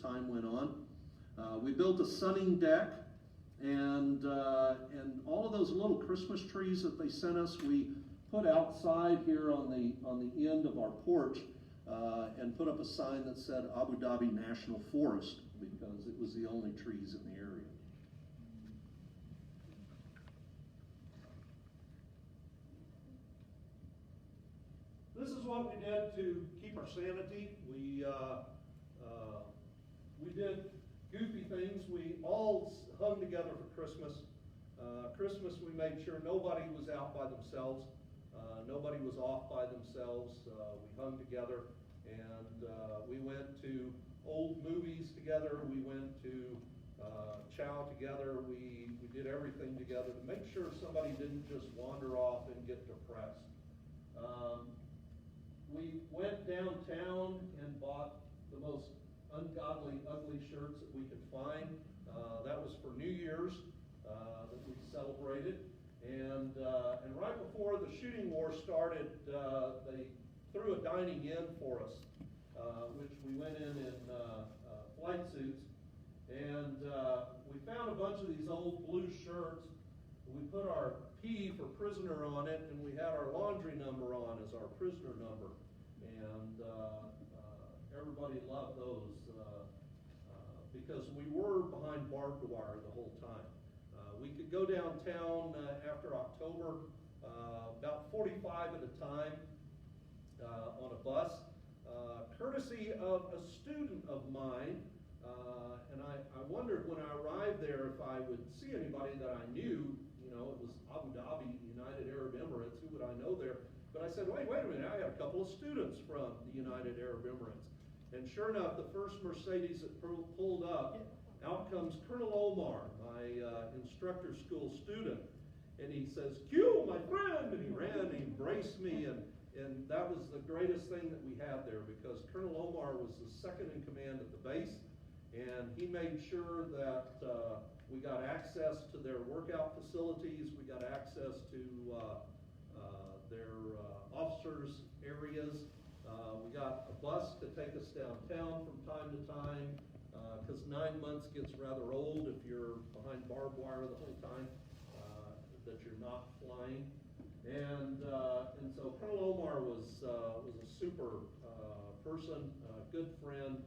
time went on. We built a sunning deck, and all of those little Christmas trees that they sent us, we put outside here on the end of our porch and put up a sign that said Abu Dhabi National Forest because it was the only trees in the area. This is what we did to keep our sanity. We did goofy things. We all hung together for Christmas. Christmas, we made sure nobody was out by themselves. Nobody was off by themselves. We hung together, and we went to old movies together. We went to chow together. We did everything together to make sure somebody didn't just wander off and get depressed. We went downtown and bought the most ungodly, ugly shirts that we could find. That was for New Year's that we celebrated. And right before the shooting war started, they threw a dining in for us, which we went in flight suits. And we found a bunch of these old blue shirts. We put our P for prisoner on it, and we had our laundry number on as our prisoner number. And everybody loved those because we were behind barbed wire the whole time. We could go downtown after October, about 45 at a time on a bus, courtesy of a student of mine. And I wondered when I arrived there if I would see anybody that I knew. You know, it was Abu Dhabi, United Arab Emirates. Who would I know there? But I said, wait a minute, I got a couple of students from the United Arab Emirates. And sure enough, the first Mercedes that pulled up, out comes Colonel Omar, my instructor school student. And he says, Q, my friend! And he ran and he embraced me. And that was the greatest thing that we had there because Colonel Omar was the second in command at the base. And he made sure that we got access to their workout facilities. We got access to their officers' areas. We got a bus to take us downtown from time to time because 9 months gets rather old if you're behind barbed wire the whole time that you're not flying. And so Colonel Omar was a super person, good friend.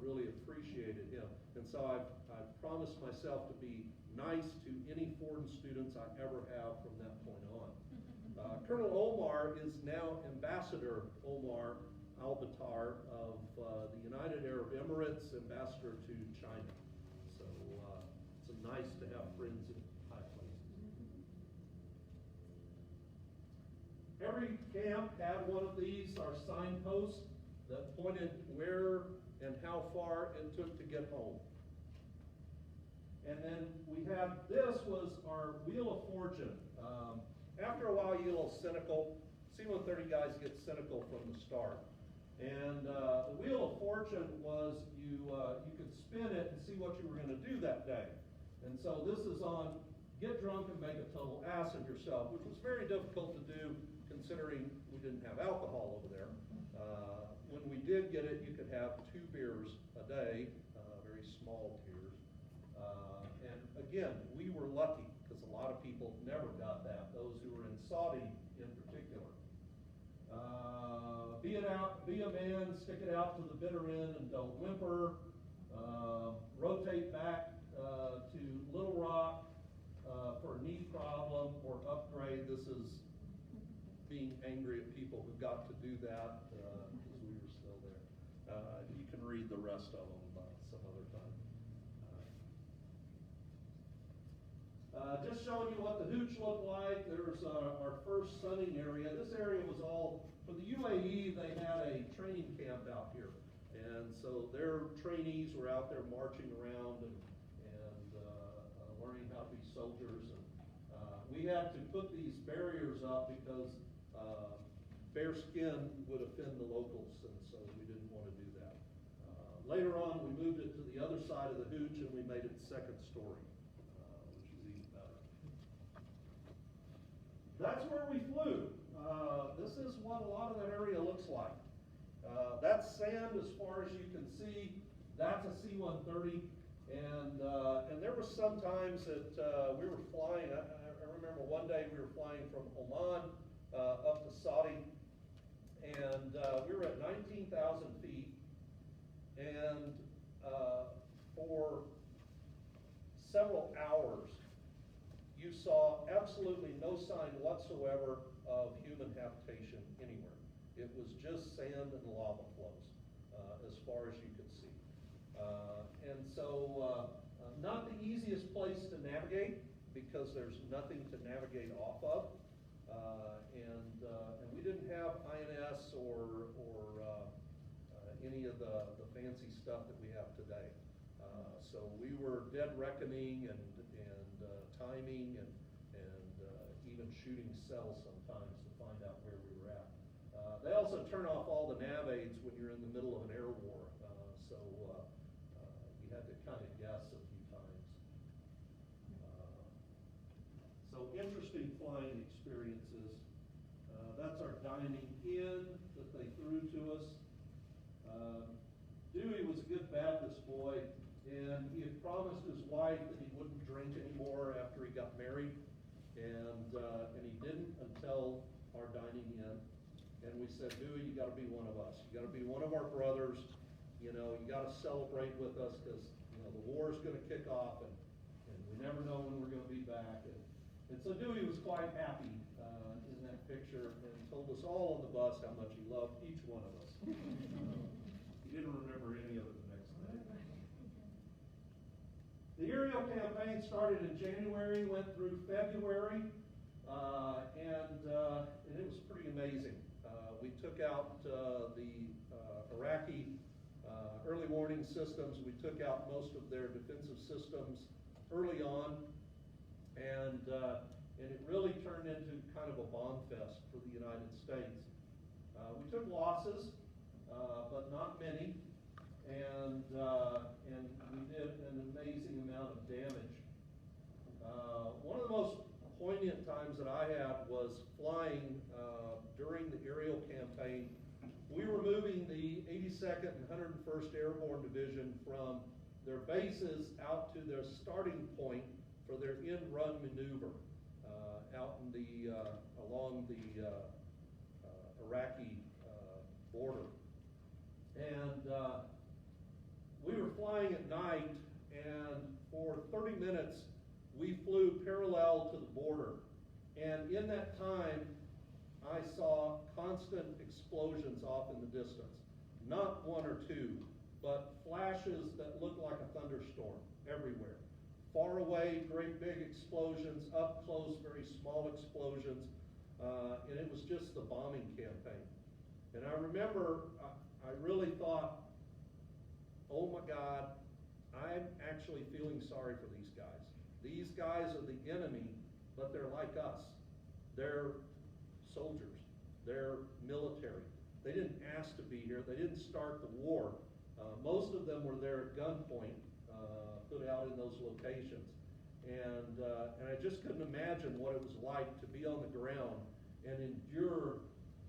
Really appreciated him. And so I've promised myself to be nice to any foreign students I ever have from that point on. Colonel Omar is now Ambassador Omar Al-Battar of the United Arab Emirates, Ambassador to China. So it's nice to have friends in high places. Every camp had one of these, our signposts, that pointed where and how far it took to get home. And then we had, this was our Wheel of Fortune. After a while you get a little cynical. C-130 guys get cynical from the start. And the Wheel of Fortune was you could spin it and see what you were going to do that day. And so this is on get drunk and make a total ass of yourself, which was very difficult to do considering we didn't have alcohol over there. When we did get it, you could have 2 beers a day, very small beers. And again, we were lucky because a lot of people never got that, those who were in Saudi in particular. Be a man, stick it out to the bitter end and don't whimper. Rotate back to Little Rock for a knee problem or upgrade. This is being angry at people who got to do that because we were still there. You can read the rest of them some other time. Just showing you what the hooch looked like. There's our first sunning area. This area was all, for the UAE, they had a training camp out here. And so their trainees were out there marching around and learning how to be soldiers. And we had to put these barriers up because bare skin would offend the locals, and so we didn't want to do that. Later on, we moved it to the other side of the hooch, and we made it second story, which is even better. That's where we flew. This is what a lot of that area looks like. That's sand as far as you can see. That's a C-130, and there were some times that we were flying. I remember one day we were flying from Oman up to Saudi, and we were at 19,000 feet, and for several hours, you saw absolutely no sign whatsoever of human habitation anywhere. It was just sand and lava flows, as far as you could see. And so, not the easiest place to navigate, because there's nothing to navigate off of. And we didn't have INS or any of the fancy stuff that we have today. So we were dead reckoning and timing and even shooting cells sometimes to find out where we were at. They also turn off all the nav aids when you're in the middle of an air war, so you had to kind of guess a few times. So interesting flying experiences. That's our dining in that they threw to us. Dewey was a good Baptist boy, and he had promised his wife that he wouldn't drink anymore after he got married, and he didn't until our dining in. And we said, Dewey, you got to be one of us. You got to be one of our brothers. You know, you got to celebrate with us, because the war is going to kick off, and we never know when we're going to be back. And so Dewey was quite happy in that picture, and told us all on the bus how much he loved each one of us. He didn't remember any of it the next day. The aerial campaign started in January, went through February, and it was pretty amazing. We took out the Iraqi early warning systems. We took out most of their defensive systems early on, and it really turned into kind of a bomb fest for the United States. We took losses, but not many, and we did an amazing amount of damage. One of the most poignant times that I had was flying during the aerial campaign. We were moving the 82nd and 101st Airborne Division from their bases out to their starting point for their in-run maneuver out in the along the Iraqi border. And we were flying at night, and for 30 minutes we flew parallel to the border. And in that time, I saw constant explosions off in the distance. Not one or two, but flashes that looked like a thunderstorm everywhere. Far away, great big explosions, up close, very small explosions, and it was just the bombing campaign. And I remember, I really thought, oh my God, I'm actually feeling sorry for these guys. These guys are the enemy, but they're like us. They're soldiers. They're military. They didn't ask to be here. They didn't start the war. Most of them were there at gunpoint, put out in those locations. And I just couldn't imagine what it was like to be on the ground and endure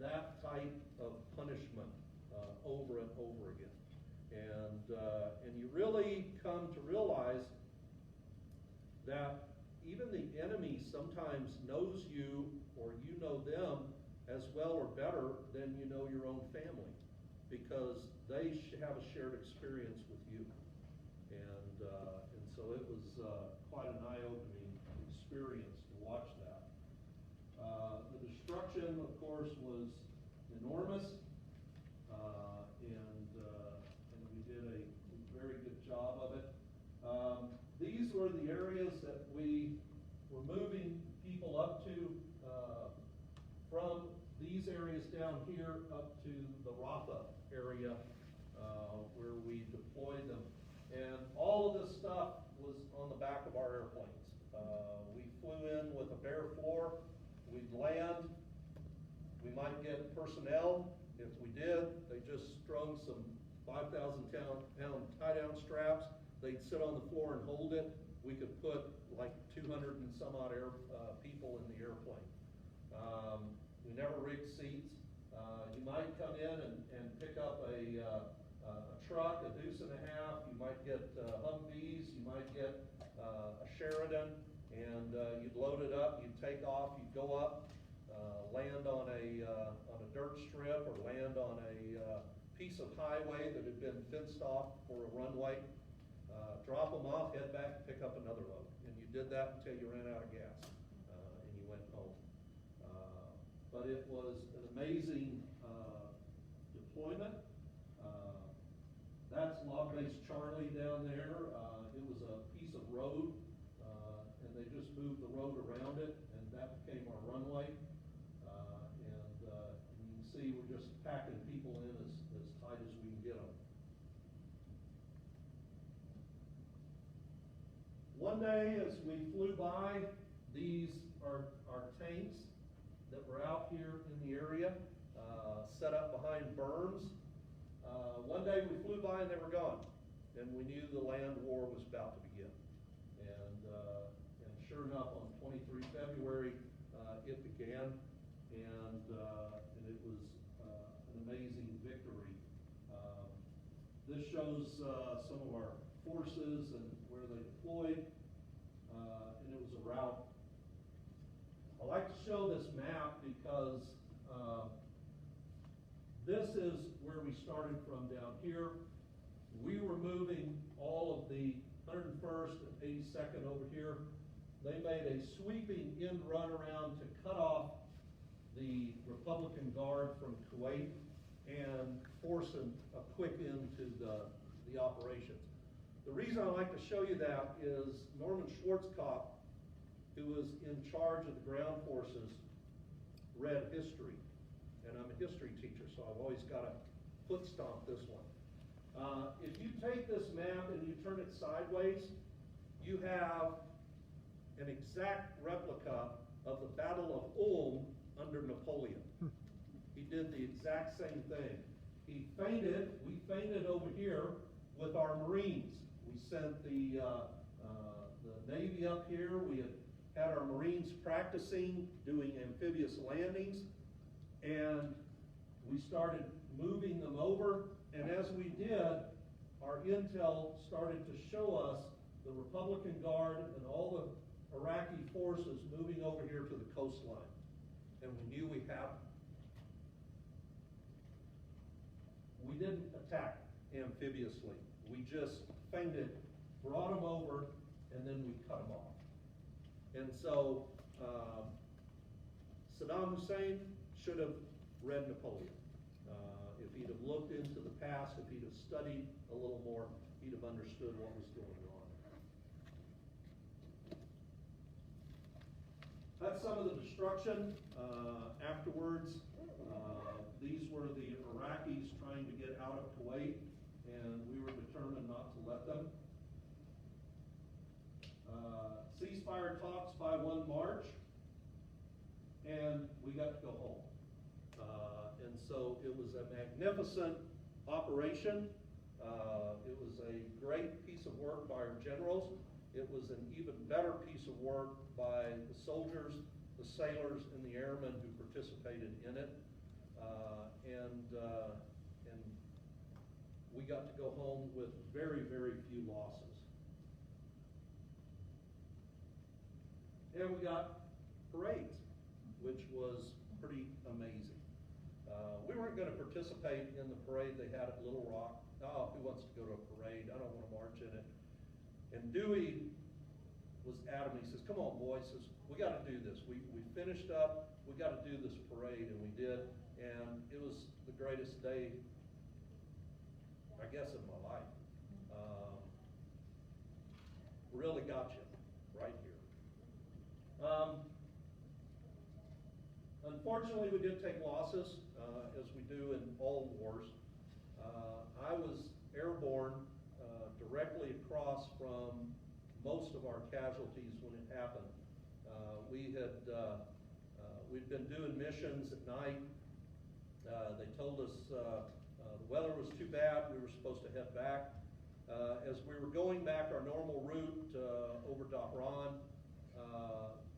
that type of punishment over and over again. And you really come to realize that even the enemy sometimes knows you, or you know them as well or better than you know your own family, because they have a shared experience with you. And so it was quite an eye-opening experience to watch that. The destruction, of course, was enormous, and we did a very good job of it. These were the areas that we were moving people up to, from these areas down here up to the Rafah area, where we deployed them. And all of this stuff was on the back of our airplanes. We flew in with a bare floor. We'd land. We might get personnel. If we did, they just strung some 5,000-pound tie-down straps. They'd sit on the floor and hold it. We could put like 200 and some odd people in the airplane. We never rigged seats. You might come in and pick up a truck, a deuce and a half. You might get Humvees. You might get a Sheridan, and you'd load it up. You'd take off. You'd go up. land on a dirt strip or land on a piece of highway that had been fenced off for a runway, drop them off, head back, pick up another load. And you did that until you ran out of gas, and you went home. But it was an amazing deployment. That's Log Base Charlie down there. It was a piece of road, and they just moved the road around it, and that became our runway. And you can see we're just packing people in as tight as we can get them. One day as we flew by, these are tanks that were out here in the area, set up behind berms. One day we flew by and they were gone, and we knew the land war was about to begin. And sure enough, on 23 February, it began, and it was an amazing victory. This shows some of our forces and where they deployed, and it was a rout. I like to show this map because this is where we started from down here. We were moving all of the 101st and 82nd over here. They made a sweeping end run around to cut off the Republican Guard from Kuwait and force a quick end to the operations. The reason I like to show you that is Norman Schwarzkopf, who was in charge of the ground forces, read history. And I'm a history teacher, so I've always got to foot stomp this one. If you take this map and you turn it sideways, you have an exact replica of the Battle of Ulm under Napoleon. He did the exact same thing. We fainted over here with our Marines. We sent the Navy up here. We had our Marines practicing doing amphibious landings, and we started moving them over, and as we did, our intel started to show us the Republican Guard and all the Iraqi forces moving over here to the coastline, and we knew we had them. We didn't attack amphibiously. We just feinted, brought them over, and then we cut them off. And so Saddam Hussein should have read Napoleon. If he'd have looked into the past, if he'd have studied a little more, he'd have understood what was going on. That's some of the destruction afterwards. These were the Iraqis trying to get out of Kuwait, and we were determined not to let them. Ceasefire talks by 1 March, and we got to go home. And so it was a magnificent operation. It was a great piece of work by our generals. It was an even better piece of work by the soldiers, the sailors, and the airmen who participated in it. And we got to go home with very, very few losses. And we got parades, which was pretty amazing. We weren't going to participate in the parade they had at Little Rock. Oh, who wants to go to a parade? I don't want to march in it. And Dewey was adamant. He says, come on, boys. He says, we got to do this. We finished up. We got to do this parade, and we did. And it was the greatest day, I guess, in my life. Really got you right here. Unfortunately, we did take losses, as we do in all wars. I was airborne directly across from most of our casualties when it happened. We'd been doing missions at night. They told us the weather was too bad. We were supposed to head back. As we were going back our normal route over Dhahran,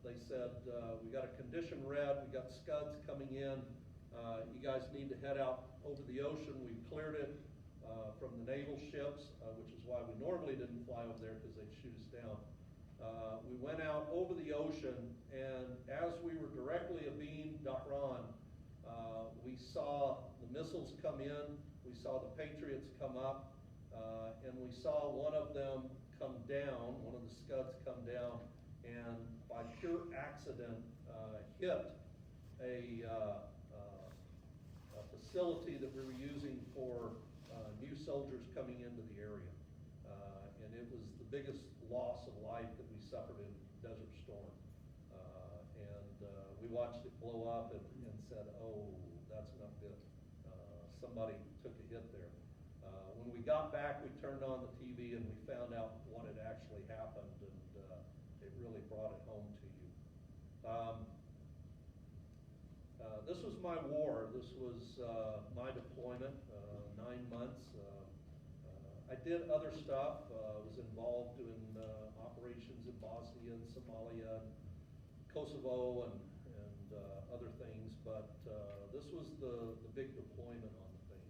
they said, we got a condition red, we got scuds coming in, you guys need to head out over the ocean. We cleared it from the naval ships, which is why we normally didn't fly over there because they'd shoot us down. We went out over the ocean, and as we were directly abeam Ron, we saw the missiles come in, we saw the Patriots come up, and we saw one of them come down, one of the Scuds come down, and by pure accident hit a facility that we were using for new soldiers coming into the area. And it was the biggest loss of life that we suffered in Desert Storm. We watched it blow up and said, oh, that's not good. Somebody took a hit there. When we got back, we turned on the TV and we found out what had actually happened, and it really brought it home to you. This was my war. This was my deployment, 9 months. I did other stuff. Was involved in operations in Bosnia and Somalia, and Kosovo, and other things, but this was the big deployment on the thing.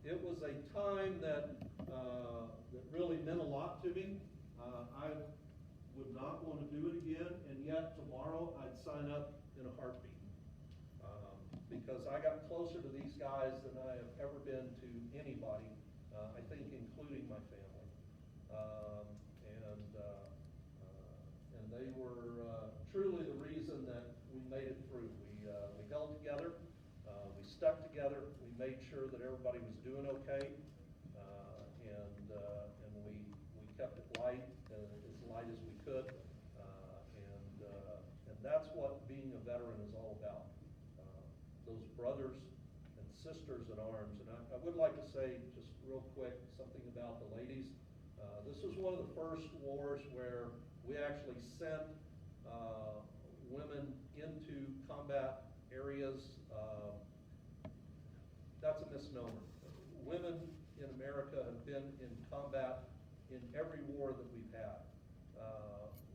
It was a time that really meant a lot to me. I would not want to do it again, and yet tomorrow I'd sign up in a heartbeat. Because I got closer to these guys than I have ever been to anybody, I think including my family. And they were truly the reason that we made it through. We held together, we stuck together, we made sure that everybody was doing okay, and we kept it light, as light as we could, and that's what being a veteran is all about. Those brothers and sisters in arms. And I would like to say, just real quick, something about the ladies. This was one of the first wars where we actually sent women into combat areas. That's a misnomer. Women in America have been in combat in every war that we've had.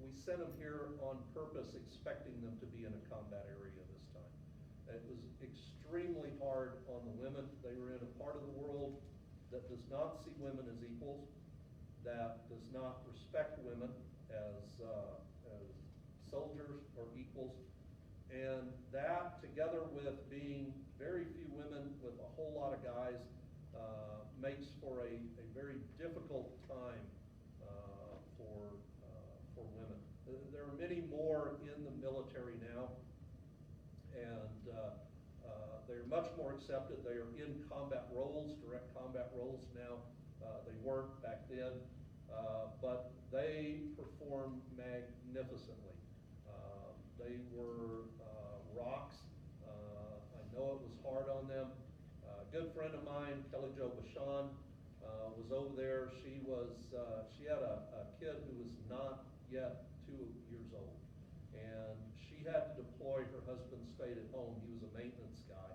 We sent them here on purpose, expecting them to be in a combat area this time. It was extremely hard on the women. They were in a part of the world that does not see women as equals, that does not respect women as soldiers or equals, and that, together with being very few women with a whole lot of guys, makes for a very difficult time for women. There are many more in the military now, and they're much more accepted. They are in combat roles, direct combat roles now. They weren't back then, but they performed magnificently. They were rocks. I know it was hard on them. A good friend of mine, Kelly Jo Bashan, was over there. She had a kid who was not yet 2 years old, and she had to deploy. Her husband stayed at home. He was a maintenance guy.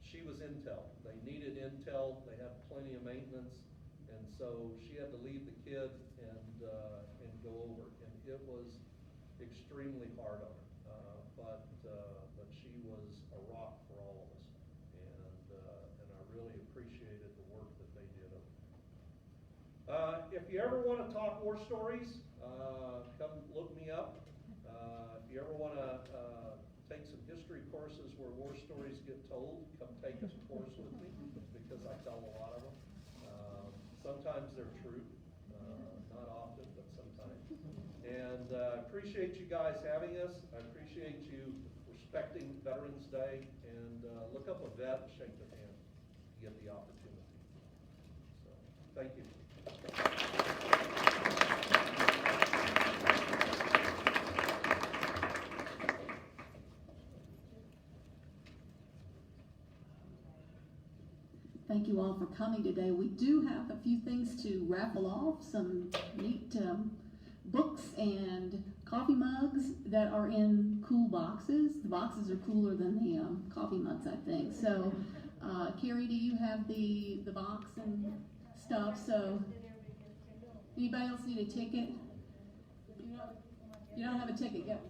She was intel. They needed intel. They had plenty of maintenance, and so she had to leave the kid and go over. And it was extremely hard on her, but she was a rock for all of us, and I really appreciated the work that they did. If you ever want to talk war stories, come look me up. If you ever want to take some history courses where war stories get told, come take a course with me, because I tell a lot of them. Sometimes they're true, not often, but sometimes. And appreciate you guys having us. I appreciate you respecting Veterans Day, and look up a vet and shake their hand if you get the opportunity. So, thank you. Thank you all for coming today. We do have a few things to raffle off, some neat books and coffee mugs that are in cool boxes. The boxes are cooler than the coffee mugs, I think. So, Carrie, do you have the box and stuff? So, anybody else need a ticket? You don't have a ticket yet.